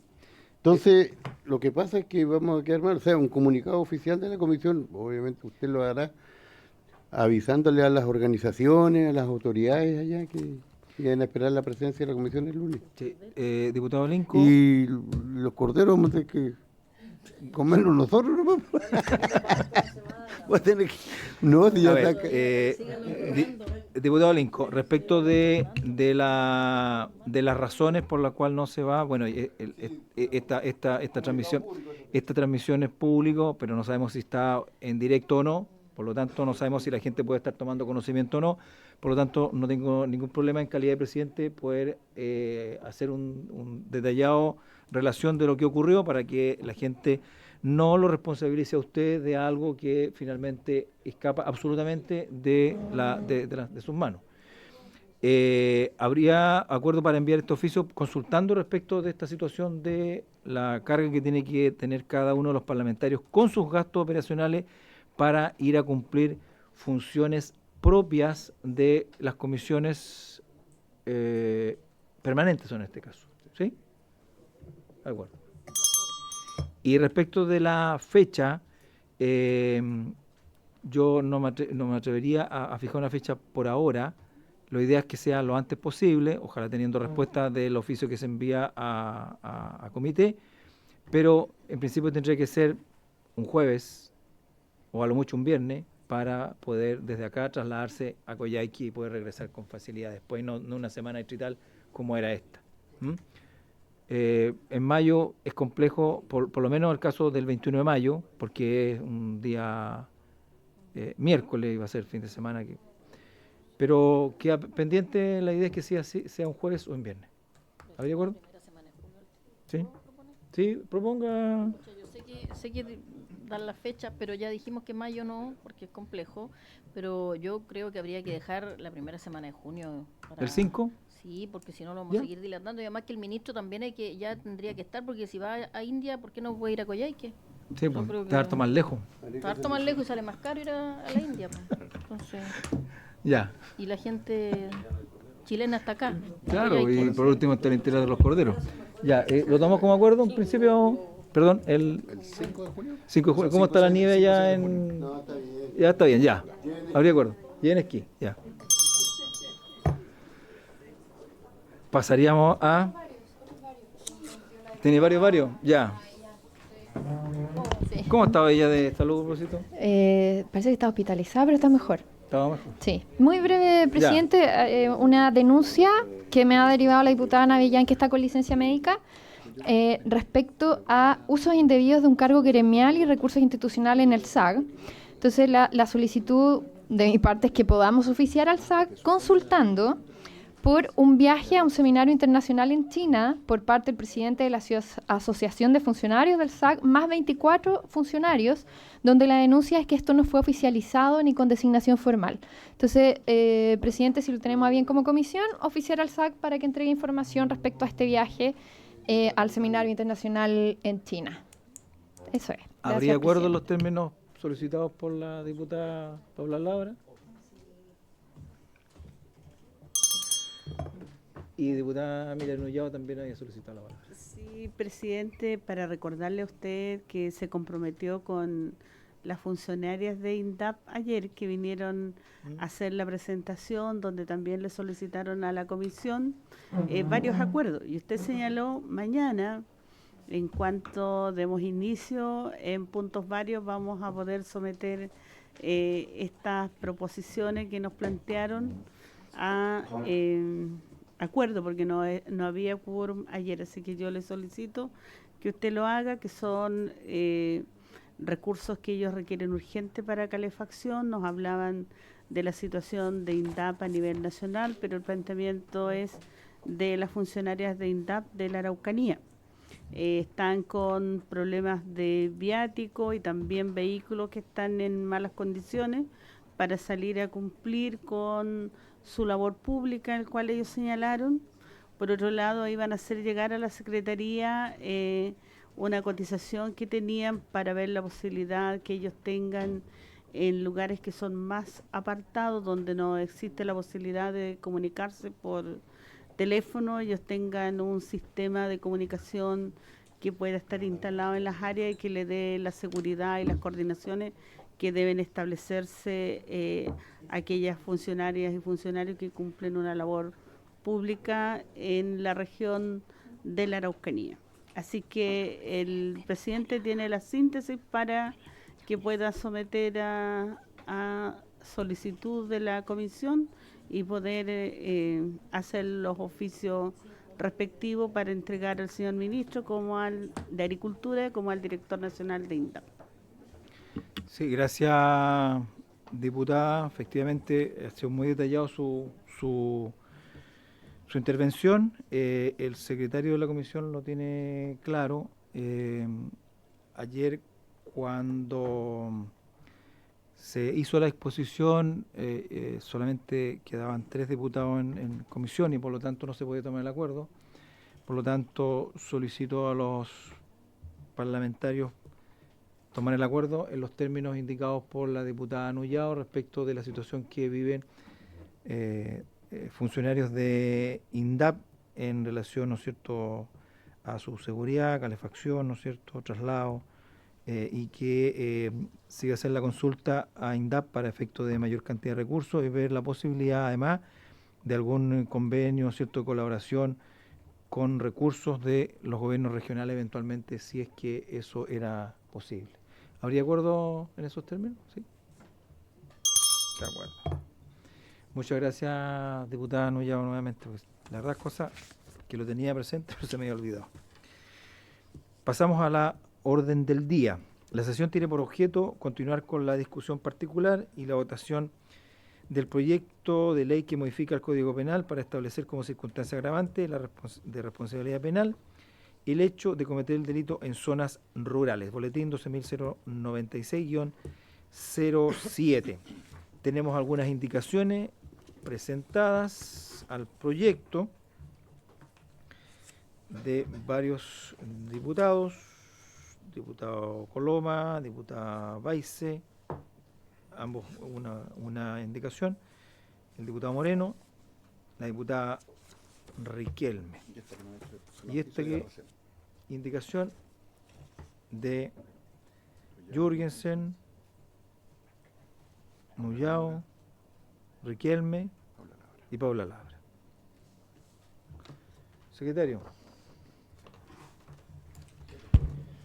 Entonces, lo que pasa es que vamos a quedar mal, o sea, un comunicado oficial de la comisión, obviamente usted lo hará, avisándole a las organizaciones, a las autoridades allá que van a esperar la presencia de la comisión el lunes. Sí. Diputado Linco. Y los corderos vamos a tener que comerlos nosotros, ¿no? No, si ya ver, está... diputado Linco, respecto de las razones por las cuales no se va, bueno, esta transmisión es público, pero no sabemos si está en directo o no. Por lo tanto, no sabemos si la gente puede estar tomando conocimiento o no. Por lo tanto, no tengo ningún problema en calidad de presidente poder hacer un detallado relación de lo que ocurrió para que la gente no lo responsabilice a usted de algo que finalmente escapa absolutamente de sus manos. ¿Habría acuerdo para enviar este oficio consultando respecto de esta situación de la carga que tiene que tener cada uno de los parlamentarios con sus gastos operacionales para ir a cumplir funciones propias de las comisiones permanentes en este caso? ¿Sí? De acuerdo. Y respecto de la fecha, yo no me atrevería a fijar una fecha por ahora. La idea es que sea lo antes posible, ojalá teniendo respuesta del oficio que se envía a comité, pero en principio tendría que ser un jueves o a lo mucho un viernes para poder desde acá trasladarse a Coyhaique y poder regresar con facilidad después, no una semana distrital como era esta. En mayo es complejo, por lo menos el caso del 21 de mayo, porque es un día miércoles, iba a ser fin de semana, pero queda pendiente. La idea es que sea un jueves o un viernes. ¿Habría acuerdo? Sí. Sí, proponga. Yo sé que dar la fecha, pero ya dijimos que mayo no, porque es complejo, pero yo creo que habría que dejar la primera semana de junio. ¿El 5? Sí, porque si no lo vamos a seguir dilatando, y además que el ministro también ya tendría que estar, porque si va a India, ¿por qué no puede ir a Coyhaique? Sí, Yo pues, creo que está harto más lejos. está harto más lejos y sale más caro ir a la India. Pues. Entonces, Ya, y la gente chilena está acá. claro, Y hay y que- por último está el interior de los corderos. Ya, ¿lo tomamos como acuerdo en principio? Perdón, el ¿El 5 de junio? 5 de junio. ¿Cómo está la nieve ya en...? No, está bien. Ya está bien, ya. Habría acuerdo. Y en esquí, ya. Pasaríamos a... ¿Tiene varios? Ya. Sí. ¿Cómo estaba ella de salud, propósito? Parece que está hospitalizada, pero está mejor. Estaba mejor. Sí. Muy breve, presidente. Una denuncia que me ha derivado la diputada Navellán, que está con licencia médica, respecto a usos indebidos de un cargo gremial y recursos institucionales en el SAG. Entonces, la solicitud de mi parte es que podamos oficiar al SAG consultando por un viaje a un seminario internacional en China por parte del presidente de la Asociación de Funcionarios del SAC, más 24 funcionarios, donde la denuncia es que esto no fue oficializado ni con designación formal. Entonces, presidente, si lo tenemos a bien como comisión, oficiar al SAC para que entregue información respecto a este viaje al seminario internacional en China. Eso es. ¿Habría Gracias, acuerdo en presidente. los términos solicitados por la diputada Paula Labra? Y diputada Miriam Nullado también había solicitado la palabra. Sí, presidente, para recordarle a usted que se comprometió con las funcionarias de INDAP ayer que vinieron a hacer la presentación, donde también le solicitaron a la comisión varios acuerdos. Y usted señaló mañana, en cuanto demos inicio en puntos varios, vamos a poder someter estas proposiciones que nos plantearon a acuerdo, porque no había quórum ayer, así que yo le solicito que usted lo haga, que son recursos que ellos requieren urgente para calefacción. Nos hablaban de la situación de INDAP a nivel nacional, pero el planteamiento es de las funcionarias de INDAP de la Araucanía. Están con problemas de viático y también vehículos que están en malas condiciones para salir a cumplir con su labor pública, el cual ellos señalaron. Por otro lado, iban a hacer llegar a la Secretaría una cotización que tenían para ver la posibilidad que ellos tengan en lugares que son más apartados, donde no existe la posibilidad de comunicarse por teléfono, ellos tengan un sistema de comunicación que pueda estar instalado en las áreas y que le dé la seguridad y las coordinaciones que deben establecerse aquellas funcionarias y funcionarios que cumplen una labor pública en la región de la Araucanía. Así que el presidente tiene la síntesis para que pueda someter a solicitud de la comisión y poder hacer los oficios respectivos para entregar al señor ministro como al de Agricultura como al director nacional de INDAP. Sí, gracias, diputada. Efectivamente, ha sido muy detallado su intervención. El secretario de la comisión lo tiene claro. Ayer, cuando se hizo la exposición, solamente quedaban 3 diputados en comisión y por lo tanto no se podía tomar el acuerdo. Por lo tanto, solicito a los parlamentarios tomar el acuerdo en los términos indicados por la diputada Nullado respecto de la situación que viven funcionarios de INDAP en relación, ¿no es cierto?, a su seguridad, calefacción, ¿no es cierto?, traslado, y que siga a hacer la consulta a INDAP para efecto de mayor cantidad de recursos y ver la posibilidad, además, de algún convenio, ¿no es cierto?, de colaboración con recursos de los gobiernos regionales eventualmente, si es que eso era posible. ¿Habría acuerdo en esos términos? Sí. De acuerdo. Muchas gracias, diputada Nullado, nuevamente. Pues, la verdad, cosa que lo tenía presente, pero se me había olvidado. Pasamos a la orden del día. La sesión tiene por objeto continuar con la discusión particular y la votación del proyecto de ley que modifica el Código Penal para establecer como circunstancia agravante de responsabilidad penal el hecho de cometer el delito en zonas rurales. Boletín 12.096-07. Tenemos algunas indicaciones presentadas al proyecto de varios diputados diputado Coloma, diputada Baise, ambos una indicación, el diputado Moreno, la diputada Riquelme. Y esta que indicación de Jürgensen, Nullao, Riquelme y Paula Labra. Secretario.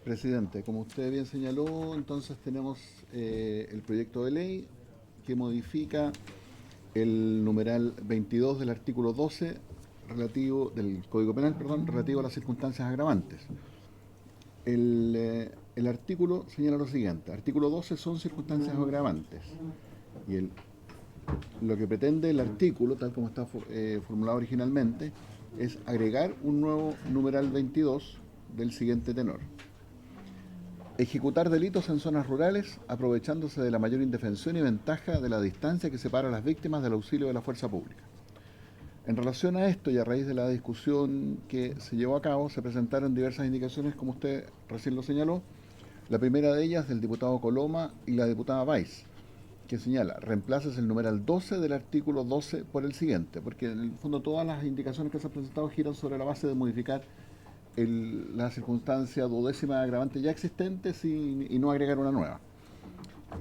Presidente, como usted bien señaló, entonces tenemos el proyecto de ley que modifica el numeral 22 del artículo 12 del Código Penal, relativo a las circunstancias agravantes. El artículo señala lo siguiente: artículo 12 son circunstancias agravantes, y lo que pretende el artículo, tal como está formulado originalmente, es agregar un nuevo numeral 22 del siguiente tenor: ejecutar delitos en zonas rurales aprovechándose de la mayor indefensión y ventaja de la distancia que separa a las víctimas del auxilio de la fuerza pública. En relación a esto y a raíz de la discusión que se llevó a cabo, se presentaron diversas indicaciones, como usted recién lo señaló. La primera de ellas del diputado Coloma y la diputada Valls, que señala: reemplaces el numeral 12 del artículo 12 por el siguiente, porque en el fondo todas las indicaciones que se han presentado giran sobre la base de modificar la circunstancia duodécima agravante ya existentes y no agregar una nueva.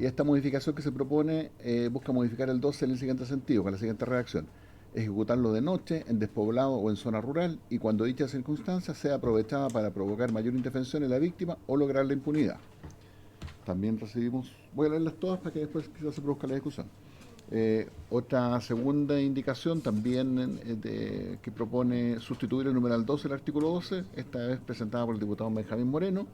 Y esta modificación que se propone busca modificar el 12 en el siguiente sentido, con la siguiente redacción: ejecutarlo de noche, en despoblado o en zona rural, y cuando dicha circunstancia sea aprovechada para provocar mayor indefensión en la víctima o lograr la impunidad. También recibimos, voy a leerlas todas para que después quizás se produzca la discusión. Otra segunda indicación también que propone sustituir el numeral 12 del artículo 12, esta vez presentada por el diputado Benjamín Moreno,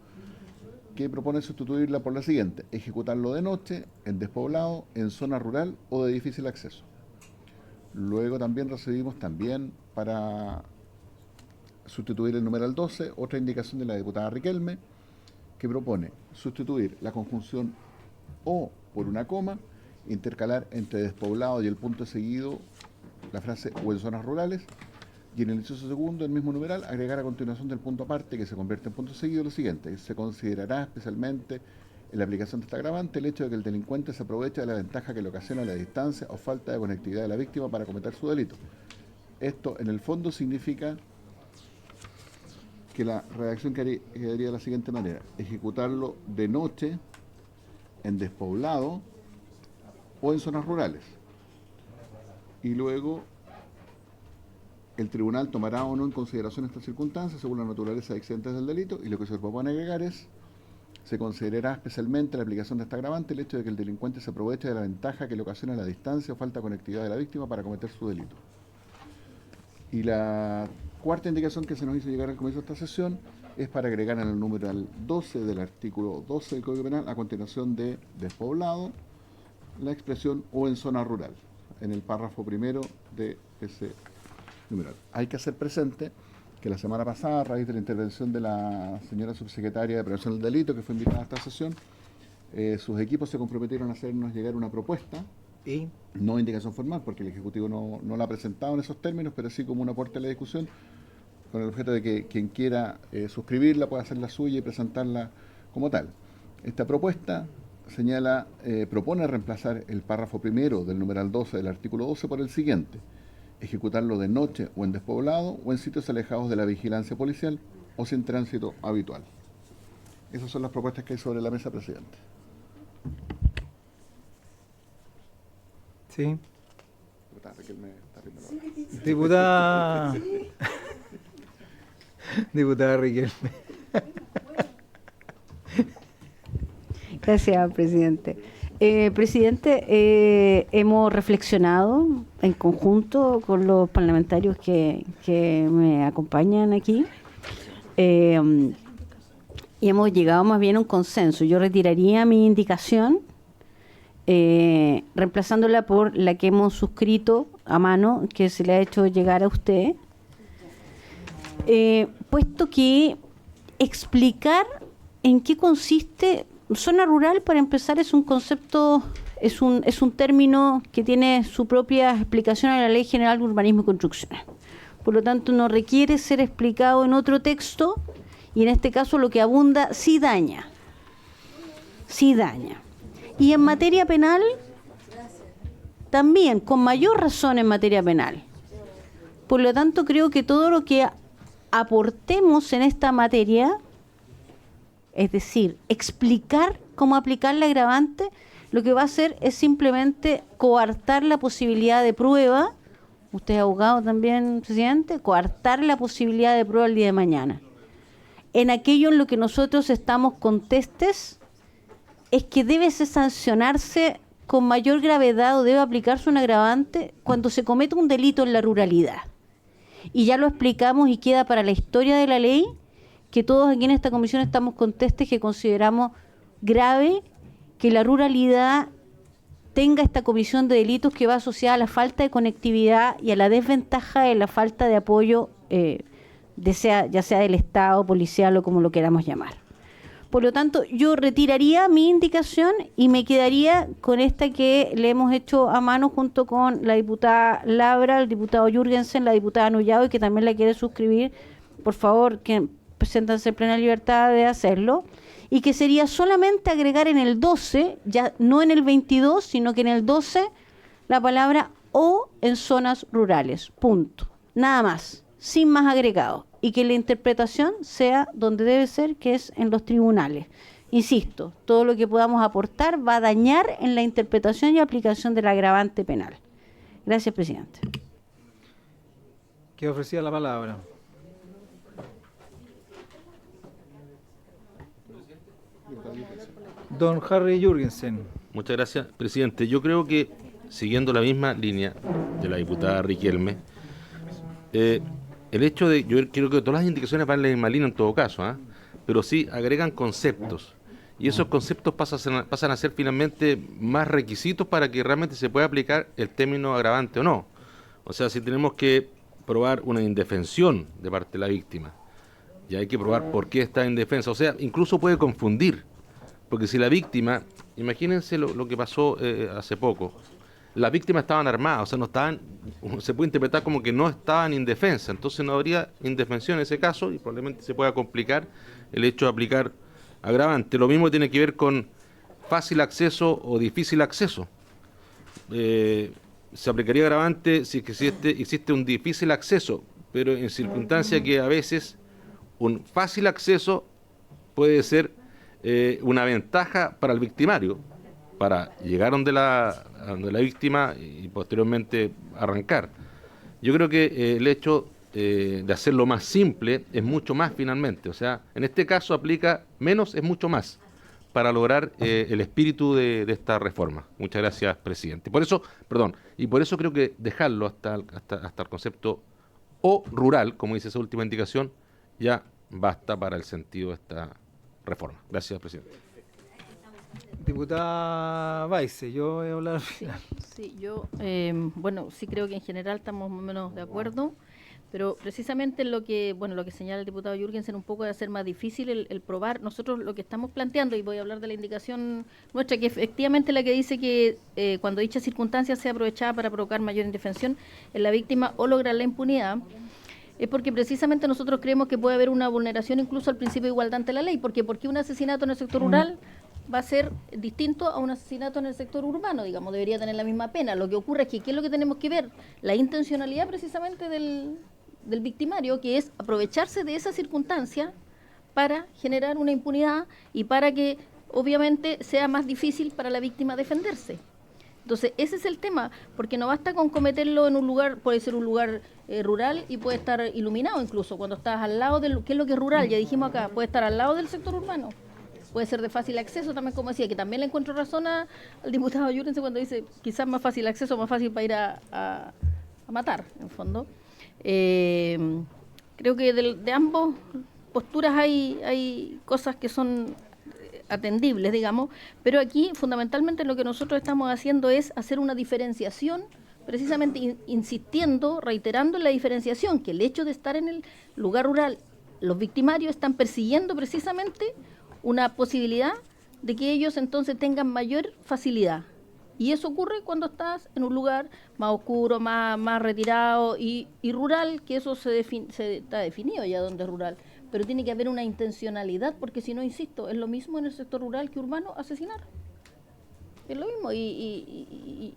que propone sustituirla por la siguiente: ejecutarlo de noche, en despoblado, en zona rural o de difícil acceso. Luego también recibimos para sustituir el numeral 12 otra indicación de la diputada Riquelme, que propone sustituir la conjunción o por una coma, intercalar entre despoblado y el punto seguido la frase o en zonas rurales, y en el inciso segundo del mismo numeral agregar a continuación del punto aparte que se convierte en punto seguido lo siguiente: se considerará especialmente en la aplicación de esta agravante el hecho de que el delincuente se aproveche de la ventaja que le ocasiona la distancia o falta de conectividad de la víctima para cometer su delito. Esto en el fondo significa que la redacción quedaría de la siguiente manera: ejecutarlo de noche, en despoblado o en zonas rurales. Y luego el tribunal tomará o no en consideración estas circunstancias según la naturaleza de accidentes del delito, y lo que se propone agregar es: se considerará especialmente la aplicación de esta agravante el hecho de que el delincuente se aproveche de la ventaja que le ocasiona la distancia o falta de conectividad de la víctima para cometer su delito. Y la cuarta indicación que se nos hizo llegar al comienzo de esta sesión es para agregar en el numeral 12 del artículo 12 del Código Penal, a continuación de despoblado, la expresión o en zona rural, en el párrafo primero de ese numeral. Hay que hacer presente que la semana pasada, a raíz de la intervención de la señora subsecretaria de Prevención del Delito, que fue invitada a esta sesión, sus equipos se comprometieron a hacernos llegar una propuesta, no indicación formal, porque el Ejecutivo no la ha presentado en esos términos, pero sí como un aporte a la discusión, con el objeto de que quien quiera suscribirla pueda hacer la suya y presentarla como tal. Esta propuesta propone reemplazar el párrafo primero del numeral 12 del artículo 12 por el siguiente: ejecutarlo de noche o en despoblado o en sitios alejados de la vigilancia policial o sin tránsito habitual. Esas son las propuestas que hay sobre la mesa, presidente. Sí. Diputada Diputada Riquelme. Gracias, presidente. Presidente, hemos reflexionado en conjunto con los parlamentarios que me acompañan aquí y hemos llegado más bien a un consenso. Yo retiraría mi indicación reemplazándola por la que hemos suscrito a mano, que se le ha hecho llegar a usted, puesto que explicar en qué consiste. Zona rural, para empezar, es un concepto, es un término que tiene su propia explicación en la Ley General de Urbanismo y Construcción. Por lo tanto, no requiere ser explicado en otro texto y en este caso lo que abunda sí daña. Sí daña. Y en materia penal, también, con mayor razón en materia penal. Por lo tanto, creo que todo lo que aportemos en esta materia, es decir, explicar cómo aplicar la agravante, lo que va a hacer es simplemente coartar la posibilidad de prueba. Usted es abogado también, presidente, coartar la posibilidad de prueba el día de mañana. En aquello en lo que nosotros estamos contestes es que debe sancionarse con mayor gravedad o debe aplicarse un agravante cuando se cometa un delito en la ruralidad. Y ya lo explicamos y queda para la historia de la ley que todos aquí en esta comisión estamos contestes que consideramos grave que la ruralidad tenga esta comisión de delitos que va asociada a la falta de conectividad y a la desventaja de la falta de apoyo, ya sea del Estado, policial o como lo queramos llamar. Por lo tanto, yo retiraría mi indicación y me quedaría con esta que le hemos hecho a mano junto con la diputada Labra, el diputado Jürgensen, la diputada Nullado, y que también la quiere suscribir. Por favor, que preséntanse en plena libertad de hacerlo. Y que sería solamente agregar en el 12, ya no en el 22, sino que en el 12, la palabra o en zonas rurales. Punto. Nada más, sin más agregado. Y que la interpretación sea donde debe ser, que es en los tribunales. Insisto, todo lo que podamos aportar va a dañar en la interpretación y aplicación del agravante penal. Gracias, presidente. ¿Qué ofrecía la palabra? Don Harry Jürgensen. Muchas gracias, presidente. Yo creo que, siguiendo la misma línea de la diputada Riquelme, el hecho de, yo creo que todas las indicaciones van en la misma línea en todo caso, pero sí agregan conceptos, y esos conceptos pasan a ser finalmente más requisitos para que realmente se pueda aplicar el término agravante o no. O sea, si tenemos que probar una indefensión de parte de la víctima, y hay que probar por qué está indefensa, o sea, incluso puede confundir, porque si la víctima, imagínense lo que pasó hace poco, las víctimas estaban armadas, o sea, no estaban, se puede interpretar como que no estaban indefensas, entonces no habría indefensión en ese caso y probablemente se pueda complicar el hecho de aplicar agravante. Lo mismo tiene que ver con fácil acceso o difícil acceso. Se aplicaría agravante si existe un difícil acceso, pero en circunstancias que a veces un fácil acceso puede ser una ventaja para el victimario, para llegar donde la víctima y posteriormente arrancar. Yo creo que el hecho de hacerlo más simple es mucho más finalmente, o sea, en este caso aplica menos es mucho más para lograr el espíritu de esta reforma. Muchas gracias, presidente. Por eso creo que dejarlo hasta el concepto o rural, como dice esa última indicación, ya basta para el sentido de esta reforma. Gracias, presidente. Diputada Baise, yo voy a hablar al final. Sí, yo, sí creo que en general estamos más o menos de acuerdo, pero precisamente lo que señala el diputado Jürgensen un poco de hacer más difícil el probar. Nosotros lo que estamos planteando, y voy a hablar de la indicación nuestra, que efectivamente la que dice que cuando dicha circunstancia sea aprovechada para provocar mayor indefensión en la víctima o lograr la impunidad, es porque precisamente nosotros creemos que puede haber una vulneración incluso al principio de igualdad ante la ley, porque un asesinato en el sector rural va a ser distinto a un asesinato en el sector urbano, digamos, debería tener la misma pena. Lo que ocurre es que, ¿qué es lo que tenemos que ver? La intencionalidad precisamente del victimario, que es aprovecharse de esa circunstancia para generar una impunidad y para que, obviamente, sea más difícil para la víctima defenderse. Entonces, ese es el tema, porque no basta con cometerlo en un lugar, puede ser un lugar rural y puede estar iluminado incluso, cuando estás al lado del, ¿qué es lo que es rural? Ya dijimos acá, puede estar al lado del sector urbano. Puede ser de fácil acceso también, como decía, que también le encuentro razón al diputado Jürgensen cuando dice quizás más fácil acceso, más fácil para ir a matar, en el fondo. Creo que de ambas posturas hay cosas que son atendibles, digamos, pero aquí fundamentalmente lo que nosotros estamos haciendo es hacer una diferenciación, precisamente insistiendo, reiterando en la diferenciación, que el hecho de estar en el lugar rural, los victimarios están persiguiendo precisamente una posibilidad de que ellos entonces tengan mayor facilidad. Y eso ocurre cuando estás en un lugar más oscuro, más retirado y rural, que eso está definido ya donde es rural. pero tiene que haber una intencionalidad, porque si no, insisto, es lo mismo en el sector rural que urbano asesinar. Es lo mismo, y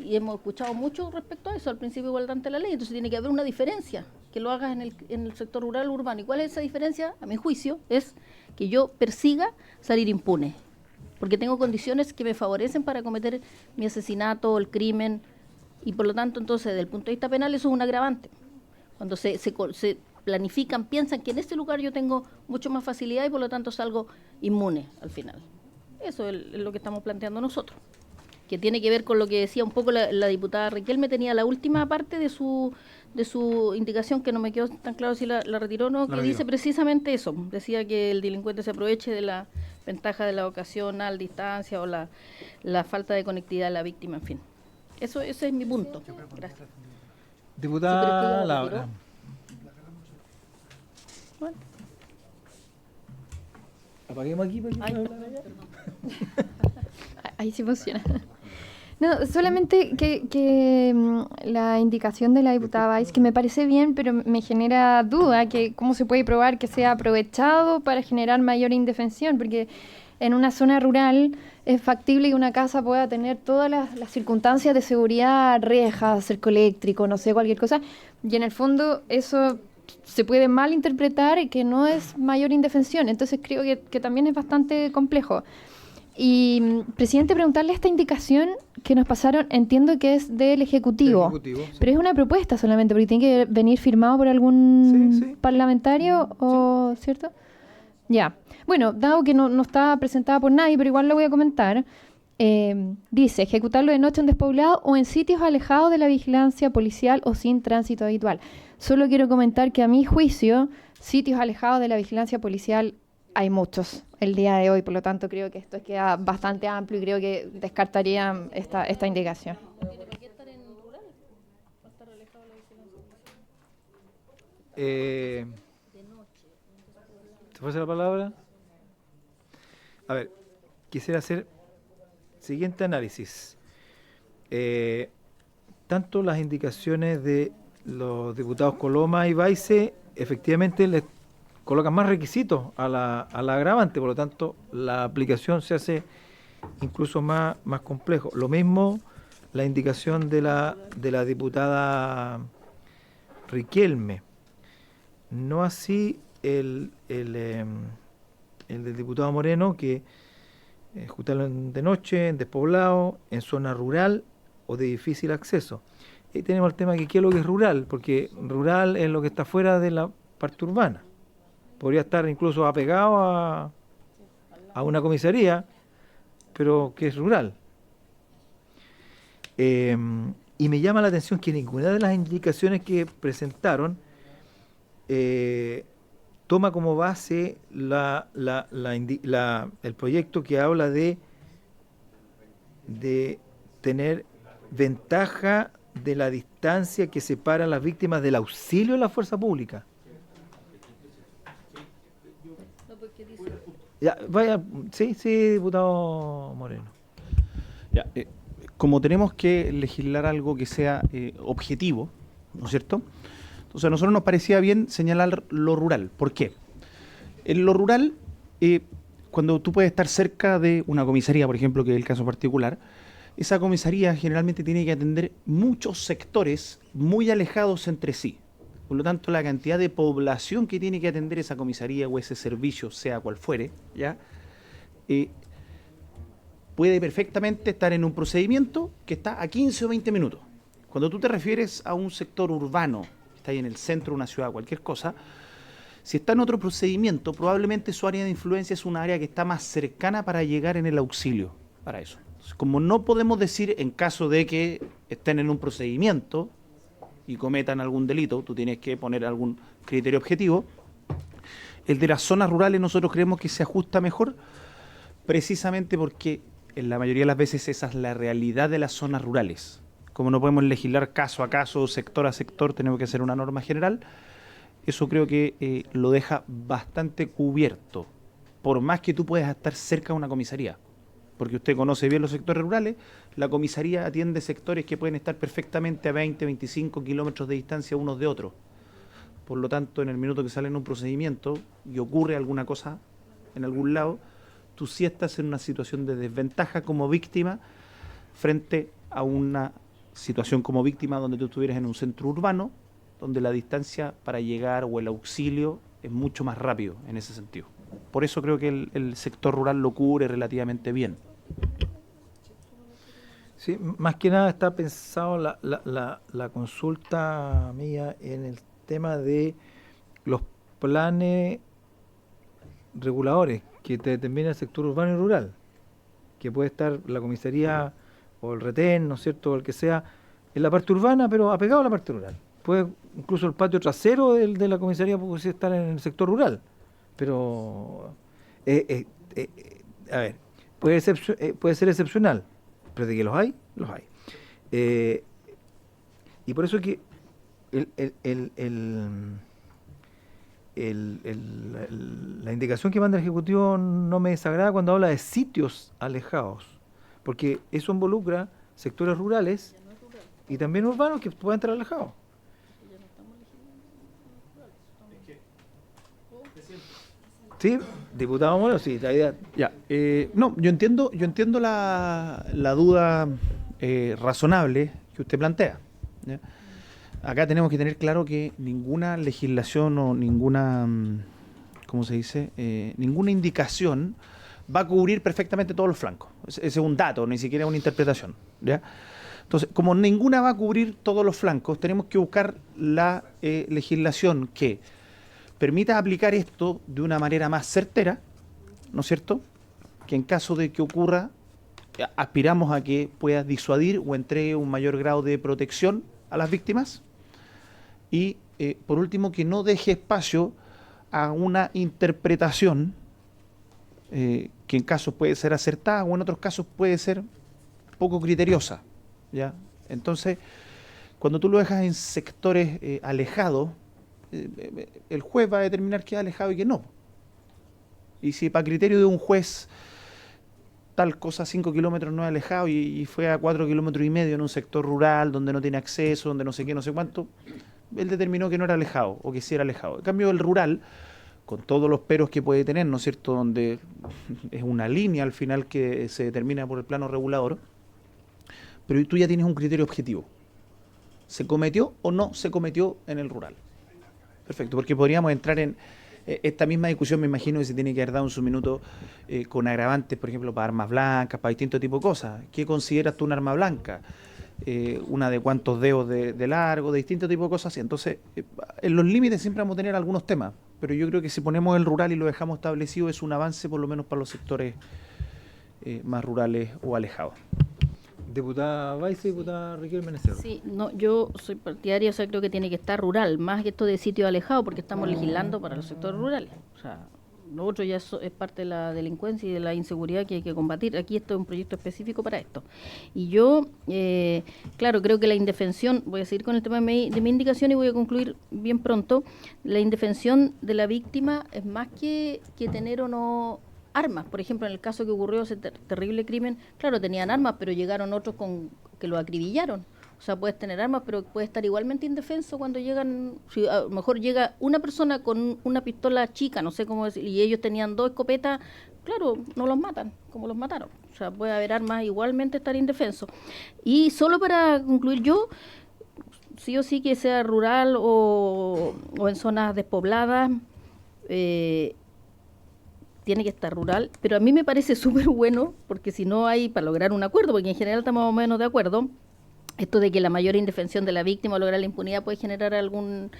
hemos escuchado mucho respecto a eso, al principio de igualdad ante la ley, entonces tiene que haber una diferencia, que lo hagas en el sector rural o urbano. ¿Y cuál es esa diferencia? A mi juicio, es que yo persiga salir impune, porque tengo condiciones que me favorecen para cometer mi asesinato o el crimen, y por lo tanto, entonces, desde el punto de vista penal, eso es un agravante. Cuando se planifican, piensan que en este lugar yo tengo mucho más facilidad y por lo tanto salgo inmune al final. Eso es lo que estamos planteando nosotros, que tiene que ver con lo que decía un poco la diputada Riquelme. Tenía la última parte de su indicación, que no me quedó tan claro si la retiró o no, que dice precisamente eso. Decía que el delincuente se aproveche de la ventaja de la ocasional distancia o la falta de conectividad de la víctima, en fin. Ese es mi punto. Gracias. Diputada Laura. Bueno. Apaguemos aquí para que Ay, pueda perdón, hablar allá. Ahí sí funciona. No, solamente que la indicación de la diputada Valls, que me parece bien, pero me genera duda que cómo se puede probar que sea aprovechado para generar mayor indefensión, porque en una zona rural es factible que una casa pueda tener todas las circunstancias de seguridad, rejas, cerco eléctrico, no sé, cualquier cosa, y en el fondo eso se puede mal interpretar, que no es mayor indefensión. Entonces creo que también es bastante complejo. Y, presidente, preguntarle esta indicación que nos pasaron, entiendo que es del Ejecutivo, Sí. pero es una propuesta solamente, porque tiene que venir firmado por algún parlamentario, o ¿cierto? Ya. Bueno, dado que no está presentada por nadie, pero igual lo voy a comentar, dice, ejecutarlo de noche en despoblado o en sitios alejados de la vigilancia policial o sin tránsito habitual. Solo quiero comentar que a mi juicio, sitios alejados de la vigilancia policial hay muchos el día de hoy, por lo tanto creo que esto queda bastante amplio y creo que descartaría esta indicación. ¿Te pasa la palabra? A ver, quisiera hacer siguiente análisis. Tanto las indicaciones de los diputados Coloma y Baice efectivamente les colocan más requisitos a la agravante, por lo tanto la aplicación se hace incluso más complejo. Lo mismo la indicación de la diputada Riquelme. No así el del diputado Moreno, que ejecutarlo de noche, en despoblado, en zona rural o de difícil acceso. Y tenemos el tema que qué es lo que es rural, porque rural es lo que está fuera de la parte urbana. Podría estar incluso apegado a una comisaría, pero que es rural. Y me llama la atención que ninguna de las indicaciones que presentaron toma como base el proyecto que habla de tener ventaja de la distancia que separa a las víctimas del auxilio de la fuerza pública. Ya, vaya, sí, diputado Moreno. Ya, como tenemos que legislar algo que sea objetivo, ¿no es cierto? Entonces a nosotros nos parecía bien señalar lo rural. ¿Por qué? En lo rural, cuando tú puedes estar cerca de una comisaría, por ejemplo, que es el caso particular, esa comisaría generalmente tiene que atender muchos sectores muy alejados entre sí. Por lo tanto, la cantidad de población que tiene que atender esa comisaría o ese servicio, sea cual fuere, ¿ya? Puede perfectamente estar en un procedimiento que está a 15 o 20 minutos. Cuando tú te refieres a un sector urbano, está ahí en el centro de una ciudad, cualquier cosa, si está en otro procedimiento, probablemente su área de influencia es un área que está más cercana para llegar en el auxilio para eso. Entonces, como no podemos decir en caso de que estén en un procedimiento y cometan algún delito, tú tienes que poner algún criterio objetivo, el de las zonas rurales nosotros creemos que se ajusta mejor, precisamente porque en la mayoría de las veces esa es la realidad de las zonas rurales. Como no podemos legislar caso a caso, sector a sector, tenemos que hacer una norma general. Eso creo que lo deja bastante cubierto, por más que tú puedas estar cerca de una comisaría. Porque usted conoce bien los sectores rurales, la comisaría atiende sectores que pueden estar perfectamente a 20, 25 kilómetros de distancia unos de otros. por lo tanto, en el minuto que sale en un procedimiento y ocurre alguna cosa en algún lado, tú sí estás en una situación de desventaja como víctima frente a una situación como víctima donde tú estuvieras en un centro urbano, donde la distancia para llegar o el auxilio es mucho más rápido en ese sentido. Por eso creo que el sector rural lo cubre relativamente bien. Sí, más que nada está pensado la consulta mía en el tema de los planes reguladores que te determina el sector urbano y rural, que puede estar la comisaría o el retén, ¿no es cierto?, o el que sea, en la parte urbana, pero apegado a la parte rural. Puede, incluso el patio trasero de la comisaría puede estar en el sector rural, pero, a ver, puede ser excepcional, pero de que los hay, los hay. Y por eso es que la indicación que manda el Ejecutivo no me desagrada cuando habla de sitios alejados, porque eso involucra sectores rurales y también urbanos que puedan estar alejados. Sí, diputado Moro, sí, la idea. Ya, no, yo entiendo la duda razonable que usted plantea, ¿ya? Acá tenemos que tener claro que ninguna legislación o ninguna, ¿cómo se dice? Ninguna indicación va a cubrir perfectamente todos los flancos. Ese es un dato, ni siquiera una interpretación, ¿ya? Entonces, como ninguna va a cubrir todos los flancos, tenemos que buscar la legislación que permita aplicar esto de una manera más certera, ¿no es cierto?, que en caso de que ocurra, aspiramos a que pueda disuadir o entregue un mayor grado de protección a las víctimas, y por último, que no deje espacio a una interpretación que en casos puede ser acertada o en otros casos puede ser poco criteriosa, ¿ya? Entonces, cuando tú lo dejas en sectores alejados, el juez va a determinar qué es alejado y qué no. Y si para criterio de un juez tal cosa 5 kilómetros no es alejado y fue a 4,5 kilómetros en un sector rural donde no tiene acceso, donde no sé qué, no sé cuánto, él determinó que no era alejado o que sí era alejado. En cambio, el rural, con todos los peros que puede tener, ¿no es cierto?, donde es una línea al final que se determina por el plano regulador, pero tú ya tienes un criterio objetivo. ¿Se cometió o no se cometió en el rural? Perfecto, porque podríamos entrar en esta misma discusión, me imagino que se tiene que haber dado en su minuto con agravantes, por ejemplo, para armas blancas, para distintos tipos de cosas. ¿Qué consideras tú una arma blanca? Una de cuántos dedos de largo, de distintos tipos de cosas así. Entonces, en los límites siempre vamos a tener algunos temas, pero yo creo que si ponemos el rural y lo dejamos establecido es un avance por lo menos para los sectores más rurales o alejados. Diputada Baice, diputada Riquelme Menezero. Sí, no, yo soy partidaria, o sea, creo que tiene que estar rural, más que esto de sitio alejado, porque estamos legislando para los sectores rurales. O sea, lo otro ya es parte de la delincuencia y de la inseguridad que hay que combatir. Aquí esto es un proyecto específico para esto. Y yo, claro, creo que la indefensión, voy a seguir con el tema de mi indicación y voy a concluir bien pronto, la indefensión de la víctima es más que tener o no armas. Por ejemplo, en el caso que ocurrió ese terrible crimen, claro, tenían armas, pero llegaron otros que lo acribillaron. O sea, puedes tener armas, pero puedes estar igualmente indefenso cuando llegan, si a lo mejor llega una persona con una pistola chica, no sé cómo decir, y ellos tenían 2 escopetas, claro, no los matan, como los mataron. O sea, puede haber armas, igualmente estar indefenso. Y solo para concluir, yo, sí o sí que sea rural o en zonas despobladas, tiene que estar rural, pero a mí me parece súper bueno, porque si no hay para lograr un acuerdo, porque en general estamos más o menos de acuerdo, esto de que la mayor indefensión de la víctima o lograr la impunidad puede generar algún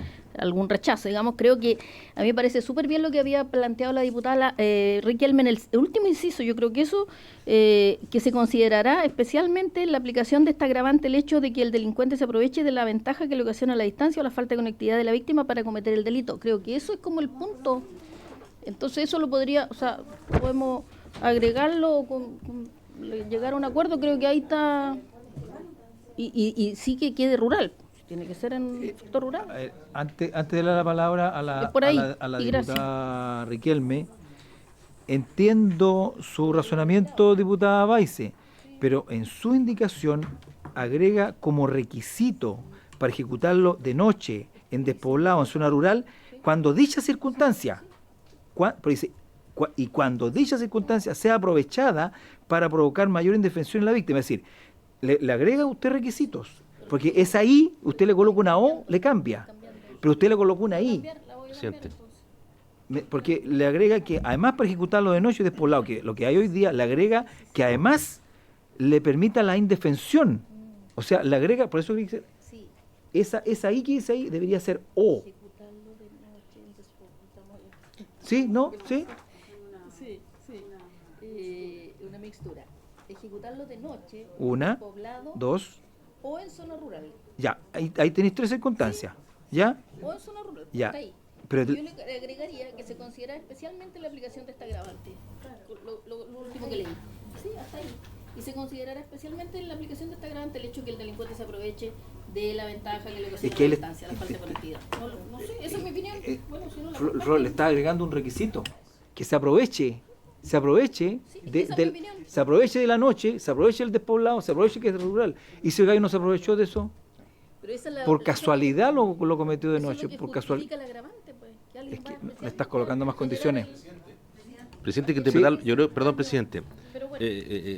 rechazo, digamos, creo que a mí me parece súper bien lo que había planteado la diputada Riquelme en el último inciso. Yo creo que eso, que se considerará especialmente en la aplicación de esta agravante el hecho de que el delincuente se aproveche de la ventaja que le ocasiona la distancia o la falta de conectividad de la víctima para cometer el delito. Creo que eso es como el punto. Entonces eso lo podría, o sea, podemos agregarlo, llegar a un acuerdo, creo que ahí está, y sí que quede rural, tiene que ser en el sector rural. Antes de darle la palabra a la diputada Riquelme, entiendo su razonamiento, diputada Baice, pero en su indicación agrega como requisito para ejecutarlo de noche, en despoblado, en zona rural, cuando dicha circunstancia, pero dice, y cuando dicha circunstancia sea aprovechada para provocar mayor indefensión en la víctima. Es decir, le agrega usted requisitos, porque es ahí, usted le coloca una O, le cambia, pero usted le colocó una I. Presidente. Porque le agrega que además para ejecutarlo de noche y despoblado, que lo que hay hoy día, le agrega que además le permita la indefensión. O sea, le agrega, por eso dice, esa I que dice ahí debería ser O. ¿Sí? ¿No? ¿Sí? Sí. Una mixtura. Ejecutarlo de noche, Una, poblado dos, o en zona rural. ya. Ahí tenéis 3 circunstancias. ¿Ya? O en zona rural. Ya. Está ahí. Pero Yo le agregaría que se considera especialmente la aplicación de esta agravante. Lo último que leí. Sí, hasta ahí. Y se considerará especialmente en la aplicación de esta agravante el hecho que el delincuente se aproveche de la ventaja que le ocasiona la distancia, la falta de conectividad. No sé, esa es mi opinión. Bueno, si no la le está agregando un requisito. Que se aproveche se aproveche de la noche, se aproveche del despoblado, se aproveche que es rural. Y si el gallo no se aprovechó de eso, por casualidad lo cometió de noche, por casualidad. Es que le estás colocando más condiciones. Presidente, que interpretar, yo creo, perdón, presidente,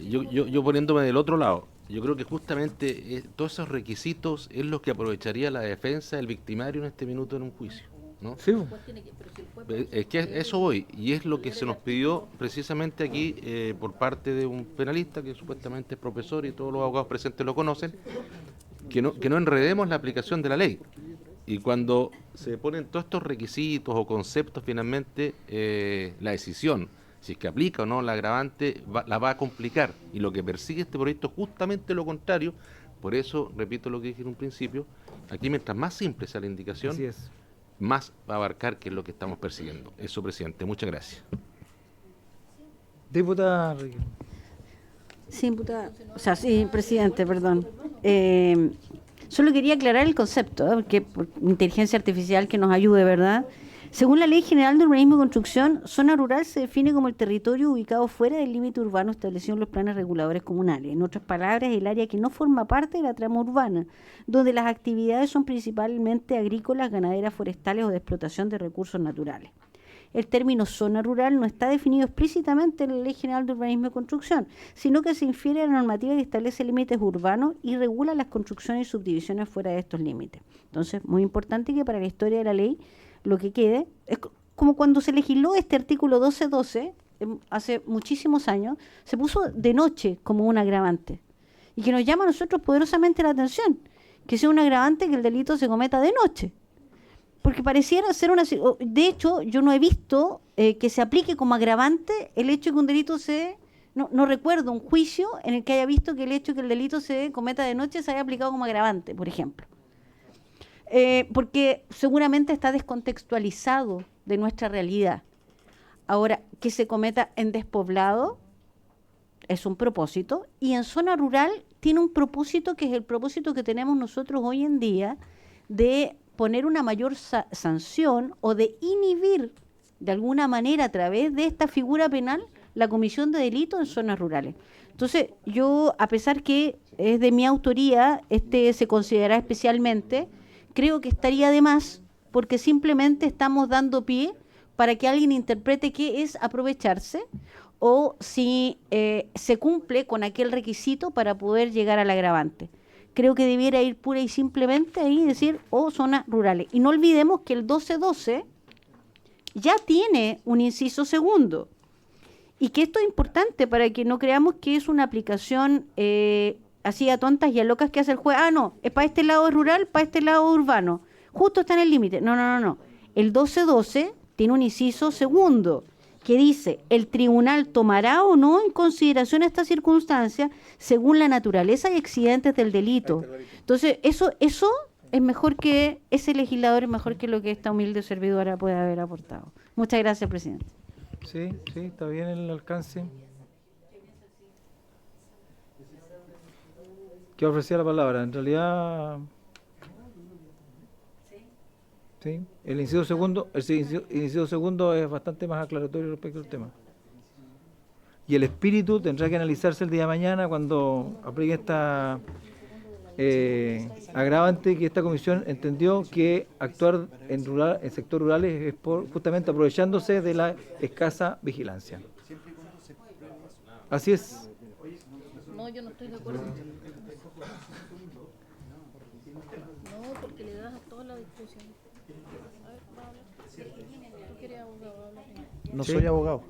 yo poniéndome del otro lado, yo creo que justamente todos esos requisitos es lo que aprovecharía la defensa del victimario en este minuto en un juicio, ¿no? Sí. Es que eso voy, y es lo que se nos pidió precisamente aquí por parte de un penalista que supuestamente es profesor y todos los abogados presentes lo conocen, que no enredemos la aplicación de la ley. Y cuando se ponen todos estos requisitos o conceptos, finalmente la decisión, si es que aplica o no la agravante, la va a complicar. Y lo que persigue este proyecto es justamente lo contrario. Por eso, repito lo que dije en un principio, aquí mientras más simple sea la indicación, así es, más va a abarcar qué es lo que estamos persiguiendo. Eso, presidente. Muchas gracias. Diputada. Sí, presidente, perdón. Solo quería aclarar el concepto, porque por inteligencia artificial que nos ayude, ¿verdad? Según la Ley General de Urbanismo y Construcción, zona rural se define como el territorio ubicado fuera del límite urbano establecido en los planes reguladores comunales. En otras palabras, el área que no forma parte de la trama urbana, donde las actividades son principalmente agrícolas, ganaderas, forestales o de explotación de recursos naturales. El término zona rural no está definido explícitamente en la Ley General de Urbanismo y Construcción, sino que se infiere a la normativa que establece límites urbanos y regula las construcciones y subdivisiones fuera de estos límites. Entonces, muy importante que para la historia de la ley lo que quede es como cuando se legisló este artículo 1212, hace muchísimos años, se puso de noche como un agravante y que nos llama a nosotros poderosamente la atención, que sea un agravante que el delito se cometa de noche. Porque pareciera ser una... De hecho, yo no he visto que se aplique como agravante el hecho de que un delito se... No recuerdo un juicio en el que haya visto que el hecho de que el delito se cometa de noche se haya aplicado como agravante, por ejemplo. Porque seguramente está descontextualizado de nuestra realidad. Ahora, que se cometa en despoblado es un propósito, y en zona rural tiene un propósito que es el propósito que tenemos nosotros hoy en día de poner una mayor sanción o de inhibir de alguna manera a través de esta figura penal la comisión de delitos en zonas rurales. Entonces, yo, a pesar que es de mi autoría, se considera especialmente, creo que estaría de más, porque simplemente estamos dando pie para que alguien interprete qué es aprovecharse o si se cumple con aquel requisito para poder llegar al agravante. Creo que debiera ir pura y simplemente ahí decir, zonas rurales. Y no olvidemos que el 1212 ya tiene un inciso segundo. Y que esto es importante para que no creamos que es una aplicación así a tontas y a locas que hace el juez. No, es para este lado rural, para este lado urbano. Justo está en el límite. No. El 1212 tiene un inciso segundo que dice, el tribunal tomará o no en consideración esta circunstancia según la naturaleza y accidentes del delito. Entonces, eso es mejor que, ese legislador es mejor que lo que esta humilde servidora puede haber aportado. Muchas gracias, presidente. Sí, está bien el alcance. ¿Qué ofrecía la palabra? En realidad... Sí, el inciso segundo es bastante más aclaratorio respecto al tema. Y el espíritu tendrá que analizarse el día de mañana cuando aplique agravante que esta comisión entendió que actuar en sectores rurales es justamente aprovechándose de la escasa vigilancia. Así es. No, yo no estoy de acuerdo. No, porque le das a toda la discusión. A ver, va a hablar. ¿Tú quieres abogado? Habla primero. No ¿Sí? soy abogado,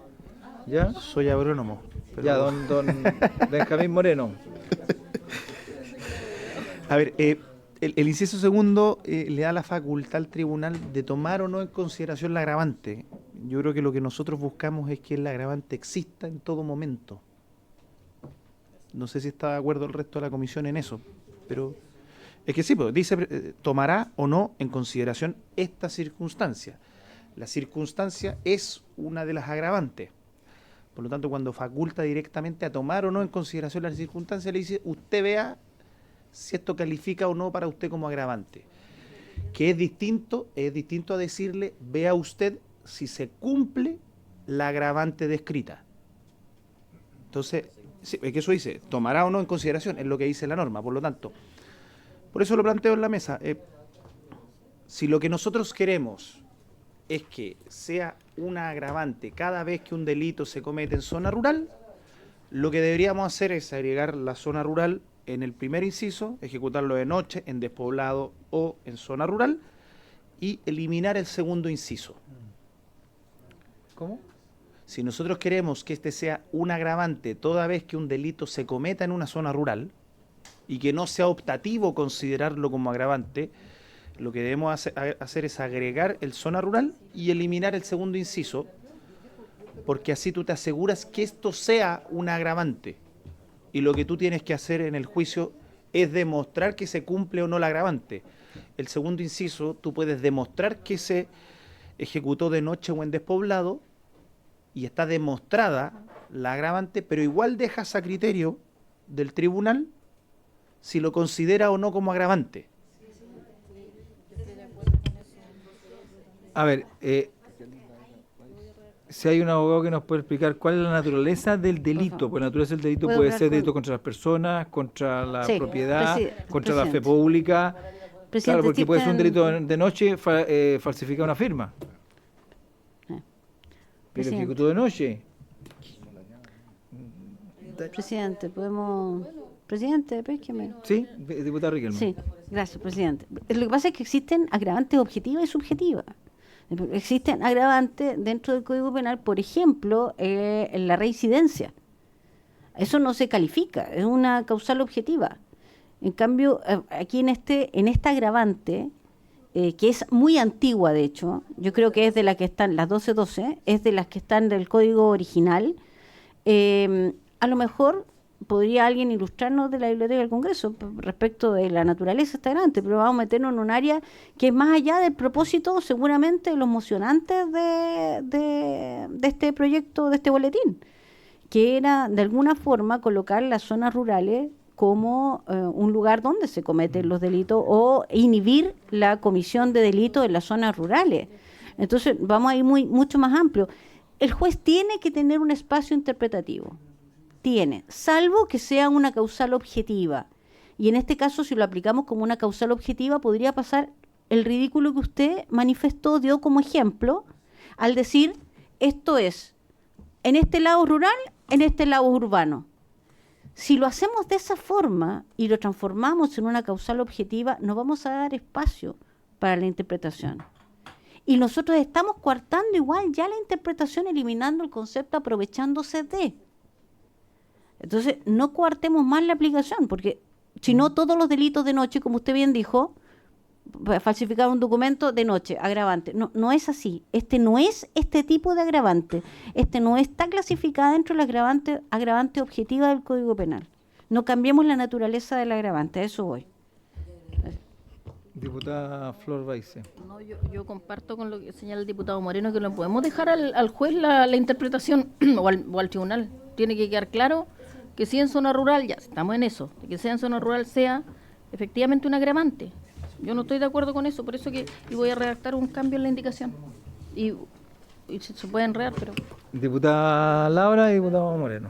¿Ya? soy agrónomo. pero- Ya, don Benjamín Moreno. A ver, el inciso segundo le da la facultad al tribunal de tomar o no en consideración la agravante. Yo creo que lo que nosotros buscamos es que el agravante exista en todo momento. No sé si está de acuerdo el resto de la comisión en eso, pero es que sí, pues, dice, tomará o no en consideración esta circunstancia. La circunstancia es una de las agravantes. Por lo tanto, cuando faculta directamente a tomar o no en consideración la circunstancia, le dice, usted vea si esto califica o no para usted como agravante. Que es distinto a decirle, vea usted si se cumple la agravante descrita. Entonces, sí, es que eso dice, tomará o no en consideración, es lo que dice la norma, por lo tanto. Por eso lo planteo en la mesa. Si lo que nosotros queremos es que sea una agravante cada vez que un delito se comete en zona rural, lo que deberíamos hacer es agregar la zona rural en el primer inciso, ejecutarlo de noche, en despoblado o en zona rural, y eliminar el segundo inciso. ¿Cómo? Si nosotros queremos que este sea un agravante toda vez que un delito se cometa en una zona rural, y que no sea optativo considerarlo como agravante, lo que debemos hacer es agregar el zona rural y eliminar el segundo inciso, porque así tú te aseguras que esto sea un agravante. Y lo que tú tienes que hacer en el juicio es demostrar que se cumple o no el agravante. El segundo inciso, tú puedes demostrar que se ejecutó de noche o en despoblado y está demostrada la agravante, pero igual dejas a criterio del tribunal si lo considera o no como agravante. A ver, si hay un abogado que nos puede explicar cuál es la naturaleza del delito, pues la naturaleza del delito ¿Puedo puede hablar ser con- delito contra las personas, contra la Sí, propiedad, contra la fe presidente. pública. Presidente, Claro, porque puede ser un existen- delito de noche, falsificar una firma. Pero Presidente. ejecutó de noche. Presidente, podemos... Presidente, pésqueme. Sí, diputado Riquelme. Sí, gracias, presidente. Lo que pasa es que existen agravantes objetivas y subjetivas. Existen agravantes dentro del Código Penal, por ejemplo, en la reincidencia. Eso no se califica, es una causal objetiva. En cambio, aquí en esta agravante, que es muy antigua, de hecho, yo creo que es de las que están, las 1212, es de las que están del Código original, a lo mejor podría alguien ilustrarnos de la Biblioteca del Congreso respecto de la naturaleza de esta agravante, pero vamos a meternos en un área que es más allá del propósito, seguramente, de los mocionantes de este proyecto, de este boletín, que era, de alguna forma, colocar las zonas rurales como un lugar donde se cometen los delitos o inhibir la comisión de delitos en las zonas rurales. Entonces, vamos a ir mucho más amplio. El juez tiene que tener un espacio interpretativo. Tiene, salvo que sea una causal objetiva. Y en este caso, si lo aplicamos como una causal objetiva, podría pasar el ridículo que usted manifestó, dio como ejemplo, al decir, esto es, en este lado rural, en este lado urbano. Si lo hacemos de esa forma y lo transformamos en una causal objetiva, no vamos a dar espacio para la interpretación. Y nosotros estamos coartando igual ya la interpretación, eliminando el concepto aprovechándose de. Entonces, no coartemos más la aplicación, porque si no, todos los delitos de noche, como usted bien dijo, falsificar un documento de noche, agravante. No, no es así. Este no es este tipo de agravante. Este no está clasificada dentro de la agravante objetiva del Código Penal. No cambiemos la naturaleza del agravante, a eso voy. Diputada Flor Baice. No, yo comparto con lo que señala el diputado Moreno, que no podemos dejar al juez la interpretación o al tribunal. Tiene que quedar claro que si en zona rural, ya estamos en eso, que sea en zona rural sea efectivamente un agravante. Yo no estoy de acuerdo con eso, por eso que y voy a redactar un cambio en la indicación. Y se puede enredar, pero... Diputada Laura y diputado Moreno.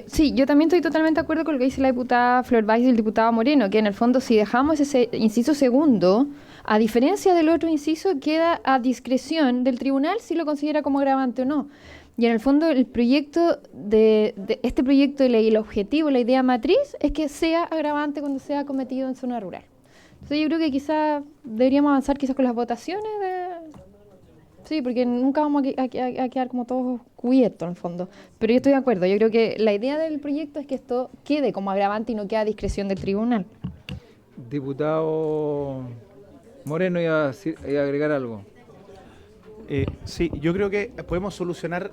Sí, yo también estoy totalmente de acuerdo con lo que dice la diputada Flor Valls y el diputado Moreno, que en el fondo si dejamos ese inciso segundo, a diferencia del otro inciso, queda a discreción del tribunal si lo considera como agravante o no. Y en el fondo el proyecto de este proyecto de ley, el objetivo, la idea matriz, es que sea agravante cuando sea cometido en zona rural. Entonces yo creo que quizás deberíamos avanzar quizás con las votaciones Sí, porque nunca vamos a quedar como todos cubiertos en el fondo. Pero yo estoy de acuerdo, yo creo que la idea del proyecto es que esto quede como agravante y no quede a discreción del tribunal. Diputado Moreno, iba a agregar algo. Sí, yo creo que podemos solucionar,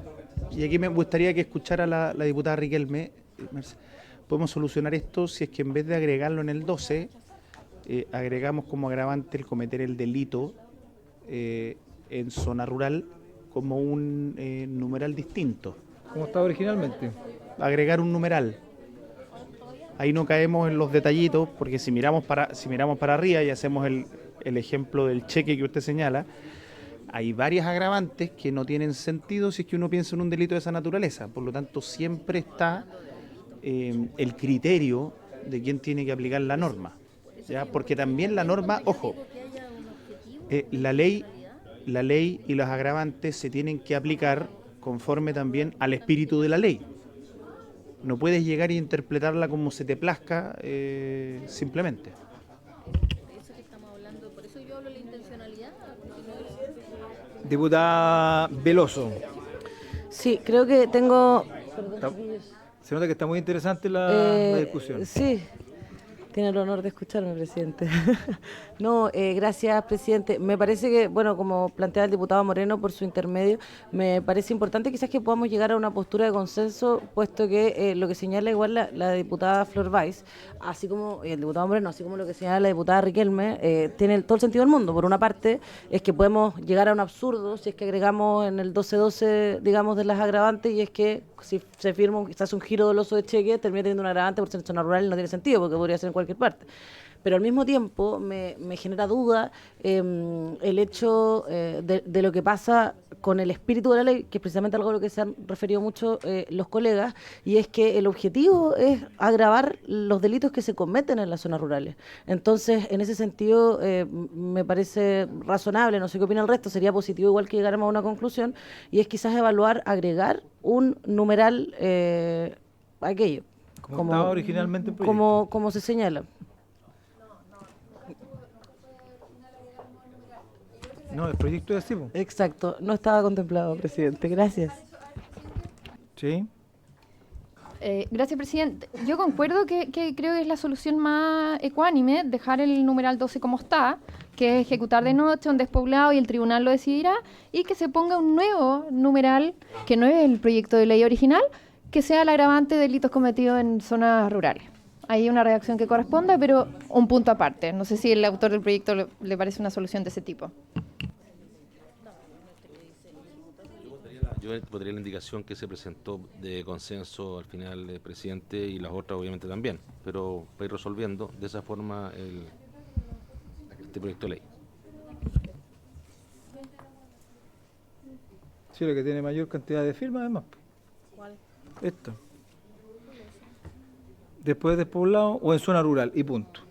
y aquí me gustaría que escuchara la diputada Riquelme, podemos solucionar esto si es que en vez de agregarlo en el 12, agregamos como agravante el cometer el delito en zona rural como un numeral distinto. Como estaba originalmente. Agregar un numeral. Ahí no caemos en los detallitos, porque si miramos para arriba y hacemos el ejemplo del cheque que usted señala, hay varias agravantes que no tienen sentido si es que uno piensa en un delito de esa naturaleza. Por lo tanto, siempre está el criterio de quién tiene que aplicar la norma, ¿ya? Porque también la norma, ojo, la ley y los agravantes se tienen que aplicar conforme también al espíritu de la ley. No puedes llegar e interpretarla como se te plazca simplemente. Diputada Veloso. Sí, creo que tengo... Se nota que está muy interesante la discusión. Sí, tiene el honor de escucharme, presidente. No, gracias, presidente. Me parece que, bueno, como plantea el diputado Moreno por su intermedio, me parece importante quizás que podamos llegar a una postura de consenso, puesto que lo que señala igual la diputada Flor Valls, así como el diputado Moreno, así como lo que señala la diputada Riquelme, tiene todo el sentido del mundo. Por una parte, es que podemos llegar a un absurdo si es que agregamos en el 12-12, digamos, de las agravantes, y es que si se firma quizás un giro doloso de cheque, termina teniendo un agravante por ser en zona rural y no tiene sentido, porque podría ser en cualquier parte. Pero al mismo tiempo me genera duda el hecho de lo que pasa con el espíritu de la ley, que es precisamente algo a lo que se han referido mucho los colegas, y es que el objetivo es agravar los delitos que se cometen en las zonas rurales. Entonces, en ese sentido, me parece razonable, no sé qué opina el resto, sería positivo igual que llegáramos a una conclusión, y es quizás evaluar, agregar un numeral aquello. Como estaba originalmente el proyecto. Como se señala. No, el proyecto es así. Exacto, no estaba contemplado, presidente. Gracias. Sí. Gracias, presidente. Yo concuerdo que creo que es la solución más ecuánime dejar el numeral 12 como está, que es ejecutar de noche, un despoblado y el tribunal lo decidirá, y que se ponga un nuevo numeral, que no es el proyecto de ley original, que sea el agravante de delitos cometidos en zonas rurales. Hay una redacción que corresponda, pero un punto aparte. No sé si el autor del proyecto le parece una solución de ese tipo. Yo podría la indicación que se presentó de consenso al final del presidente y las otras obviamente también, pero para ir resolviendo de esa forma este proyecto de ley. Sí, lo que tiene mayor cantidad de firmas además. ¿Cuál? Esto. Después de despoblado o en zona rural y punto.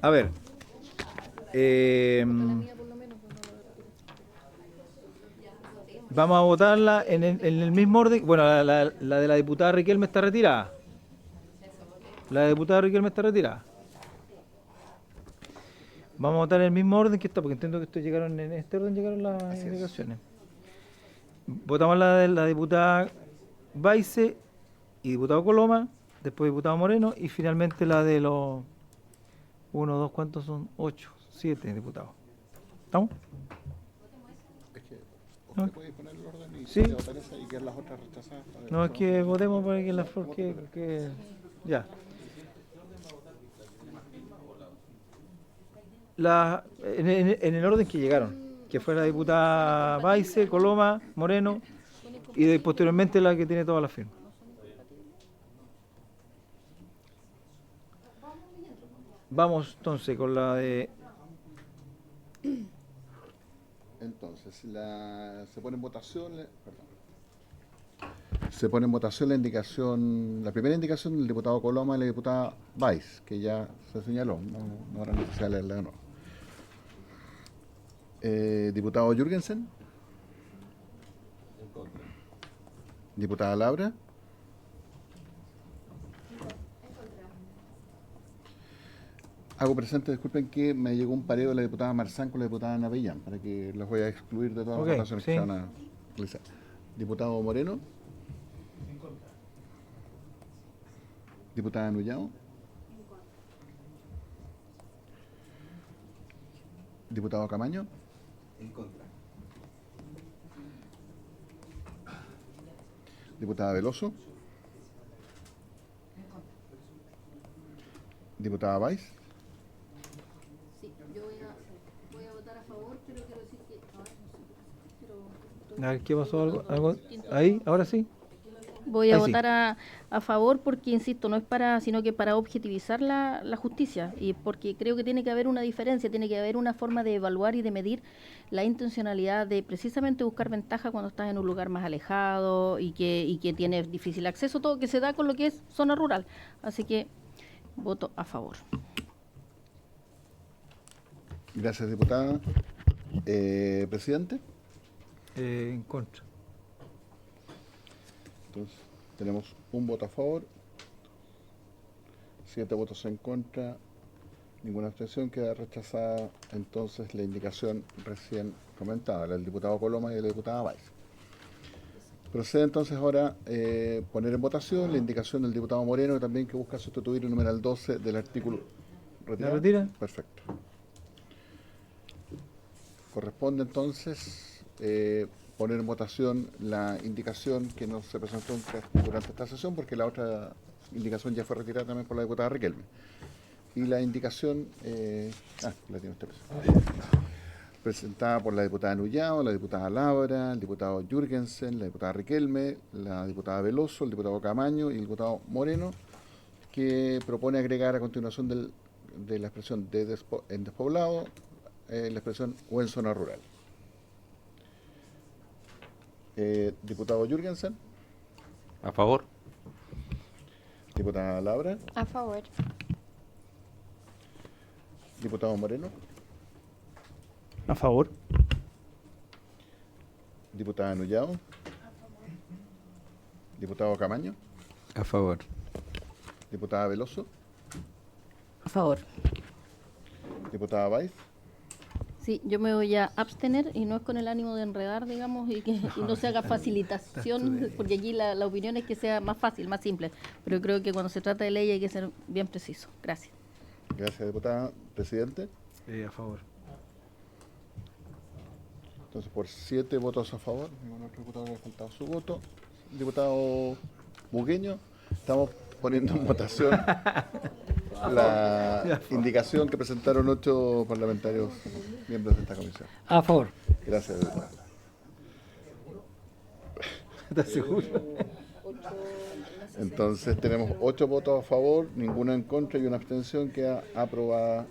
A ver, vamos a votarla en el mismo orden. Bueno, la de la diputada Riquelme está retirada. La diputada Riquelme está retirada. Vamos a votar en el mismo orden que está, porque entiendo que en este orden llegaron las indicaciones. Votamos la de la diputada Valls y diputado Coloma, después diputado Moreno y finalmente la de los 1, 2, ¿cuántos son? 8, 7 diputados. ¿Estamos? Es que usted puede poner el orden y sí. votar esa y quedar las otras rechazadas. No, es que votemos para que la flor que ya. En el orden que llegaron, que fue la diputada Valls, Coloma, Moreno y posteriormente la que tiene todas las firmas. Vamos entonces con la de Entonces, se pone en votación, se pone en votación la indicación, la primera indicación del diputado Coloma y la diputada Valls, que ya se señaló, no habrá necesidad de leerla de nuevo. Diputado Jürgensen. En contra. Diputada Labra. Hago presente, disculpen, que me llegó un pareo de la diputada Marzán con la diputada Navellán, para que los voy a excluir de todas las votaciones que se van a realizar. Diputado Moreno. En contra. Diputada Nullao. En contra. Diputado Camaño. En contra. Diputada Veloso. En contra. Diputada Valls. Sí, yo voy a votar a favor, pero quiero decir que... A ver, ¿qué pasó? ¿Algo? ¿Ahí? ¿Ahora sí? Voy a Ahí sí. votar a favor porque, insisto, no es para, sino que para objetivizar la justicia, y porque creo que tiene que haber una diferencia, tiene que haber una forma de evaluar y de medir la intencionalidad de precisamente buscar ventaja cuando estás en un lugar más alejado y que tienes difícil acceso, todo que se da con lo que es zona rural. Así que voto a favor. Gracias, diputada. Presidente. En contra. Entonces, tenemos un voto a favor, 7 votos en contra, ninguna abstención, queda rechazada entonces la indicación recién comentada, la del diputado Coloma y de la diputada Valls. Procede entonces ahora poner en votación la indicación del diputado Moreno, también que busca sustituir el numeral 12 del artículo. ¿La retira? Perfecto. Corresponde entonces poner en votación la indicación que no se presentó durante esta sesión, porque la otra indicación ya fue retirada también por la diputada Riquelme. Y la indicación, la tiene usted presentada por la diputada Nullao, la diputada Labra, el diputado Jürgensen, la diputada Riquelme, la diputada Veloso, el diputado Camaño y el diputado Moreno, que propone agregar a continuación de la expresión en despoblado, la expresión o en zona rural. Diputado Jürgensen. A favor. Diputada Labra. A favor. Diputado Moreno. A favor. Diputada Nullao. Diputado Camaño. A favor. Diputada Veloso. A favor. Diputada Valls. Sí, yo me voy a abstener y no es con el ánimo de enredar, digamos, y no se haga facilitación, porque aquí la opinión es que sea más fácil, más simple. Pero creo que cuando se trata de ley hay que ser bien preciso. Gracias. Gracias, diputada. Presidente. A favor. Entonces, por 7 votos a favor, ningún otro diputado que ha faltado su voto. Diputado Bugueño, estamos poniendo en votación la indicación que presentaron 8 parlamentarios miembros de esta comisión. A favor. Gracias, diputada. ¿Estás seguro? Entonces tenemos 8 votos a favor, ninguno en contra y una abstención. Queda aprobada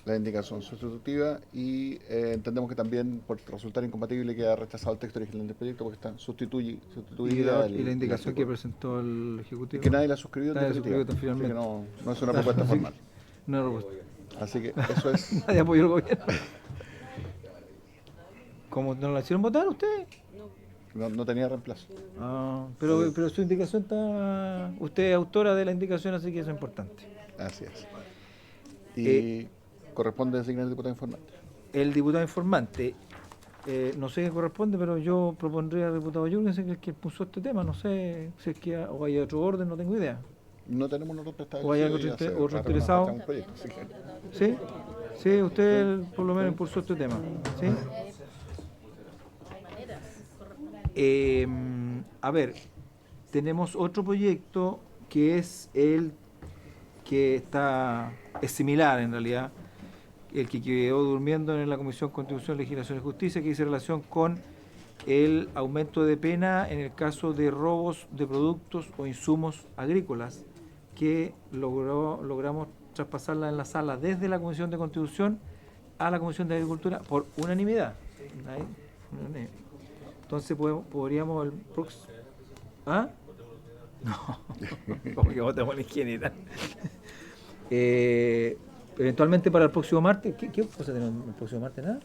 la indicación sustitutiva y entendemos que también por resultar incompatible queda rechazado el texto original del proyecto porque está sustituida y la indicación que presentó el Ejecutivo. Y que nadie la suscribió, nadie suscribió así finalmente. que no es una propuesta formal. No es una propuesta. Así que eso es. Nadie apoyó el gobierno. ¿Cómo no la hicieron votar ustedes? No tenía reemplazo. Pero su indicación está... Usted es autora de la indicación, así que eso es importante. Así es. Y corresponde designar el diputado informante. El diputado informante, no sé qué corresponde, pero yo propondría al diputado Jürgensen, que es quien puso este tema. No sé si es que o hay otro orden, no tengo idea. No tenemos nosotros establecido. ¿O hay otro interesado? ¿Sí? Sí, usted por lo menos impulsó este tema. ¿Sí? A ver, tenemos otro proyecto que es el que es similar en realidad, el que quedó durmiendo en la Comisión Constitución, Legislación y Justicia, que dice relación con el aumento de pena en el caso de robos de productos o insumos agrícolas, que logramos traspasarla en la sala desde la Comisión de Constitución a la Comisión de Agricultura por unanimidad. Entonces podríamos el próximo... ¿Ah? No, como que votemos la ingeniera. Eventualmente para el próximo martes, ¿qué cosa tenemos el próximo martes? ¿Nada?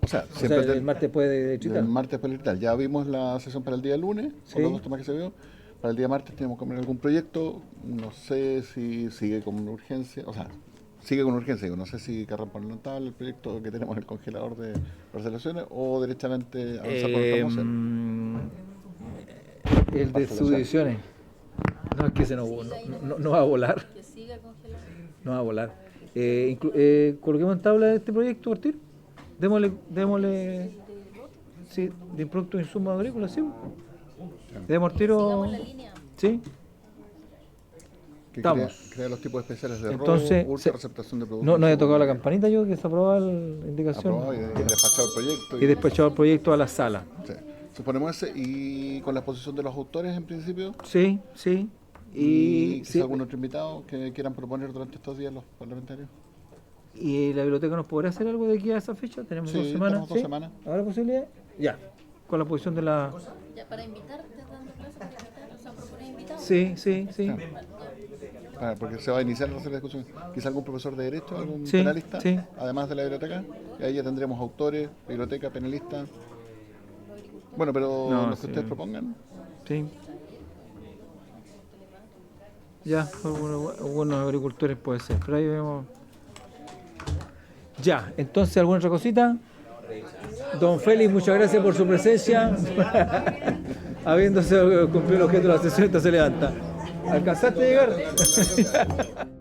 O sea, siempre el martes puede distrital. El martes puede distrital. Ya vimos la sesión para el día lunes, con los dos temas que se vio. Para el día martes tenemos que poner algún proyecto. No sé si sigue con una urgencia. O sea, sigue con urgencia. No sé si querrán ponerlo en tabla el proyecto que tenemos en el congelador de parcelaciones o directamente avanzar con lo que vamos a hacer. El de subdivisiones. No, es que se no va a volar. No va a volar. Coloquemos en tabla este proyecto, Ortiz. Démosle sí, de productos de insumos agrícolas, sí. Demos tiro. Sí. Que Estamos. crea los tipos especiales de Entonces, robo, receptación de productos. No había tocado la campanita yo, que se aprobaba la indicación. Aprobado y despachado el proyecto. Y despachado el proyecto a la sala. Sí. Suponemos ese, y con la exposición de los autores en principio. Sí, sí. Y sí. algún otro invitado que quieran proponer durante estos días los parlamentarios. ¿Y la biblioteca nos podrá hacer algo de aquí a esa fecha? ¿Tenemos 2 semanas? Tenemos 2 semanas. ¿Habrá posibilidad? Ya. Con la posición de la... Ya, para invitarte, dando clases para invitar, o sea, proponer invitados. Sí. Porque se va a iniciar la discusión. Quizá algún profesor de Derecho, algún Sí, penalista, sí. además de la biblioteca. Y ahí ya tendremos autores, biblioteca, penalistas. Bueno, pero los que ustedes propongan. Sí. Ya, algunos agricultores puede ser, pero ahí vemos. Ya, entonces, ¿alguna otra cosita? Don Félix, muchas gracias por su presencia. Habiéndose cumplido el objeto de la sesión, esta se levanta. ¿Alcanzaste a llegar?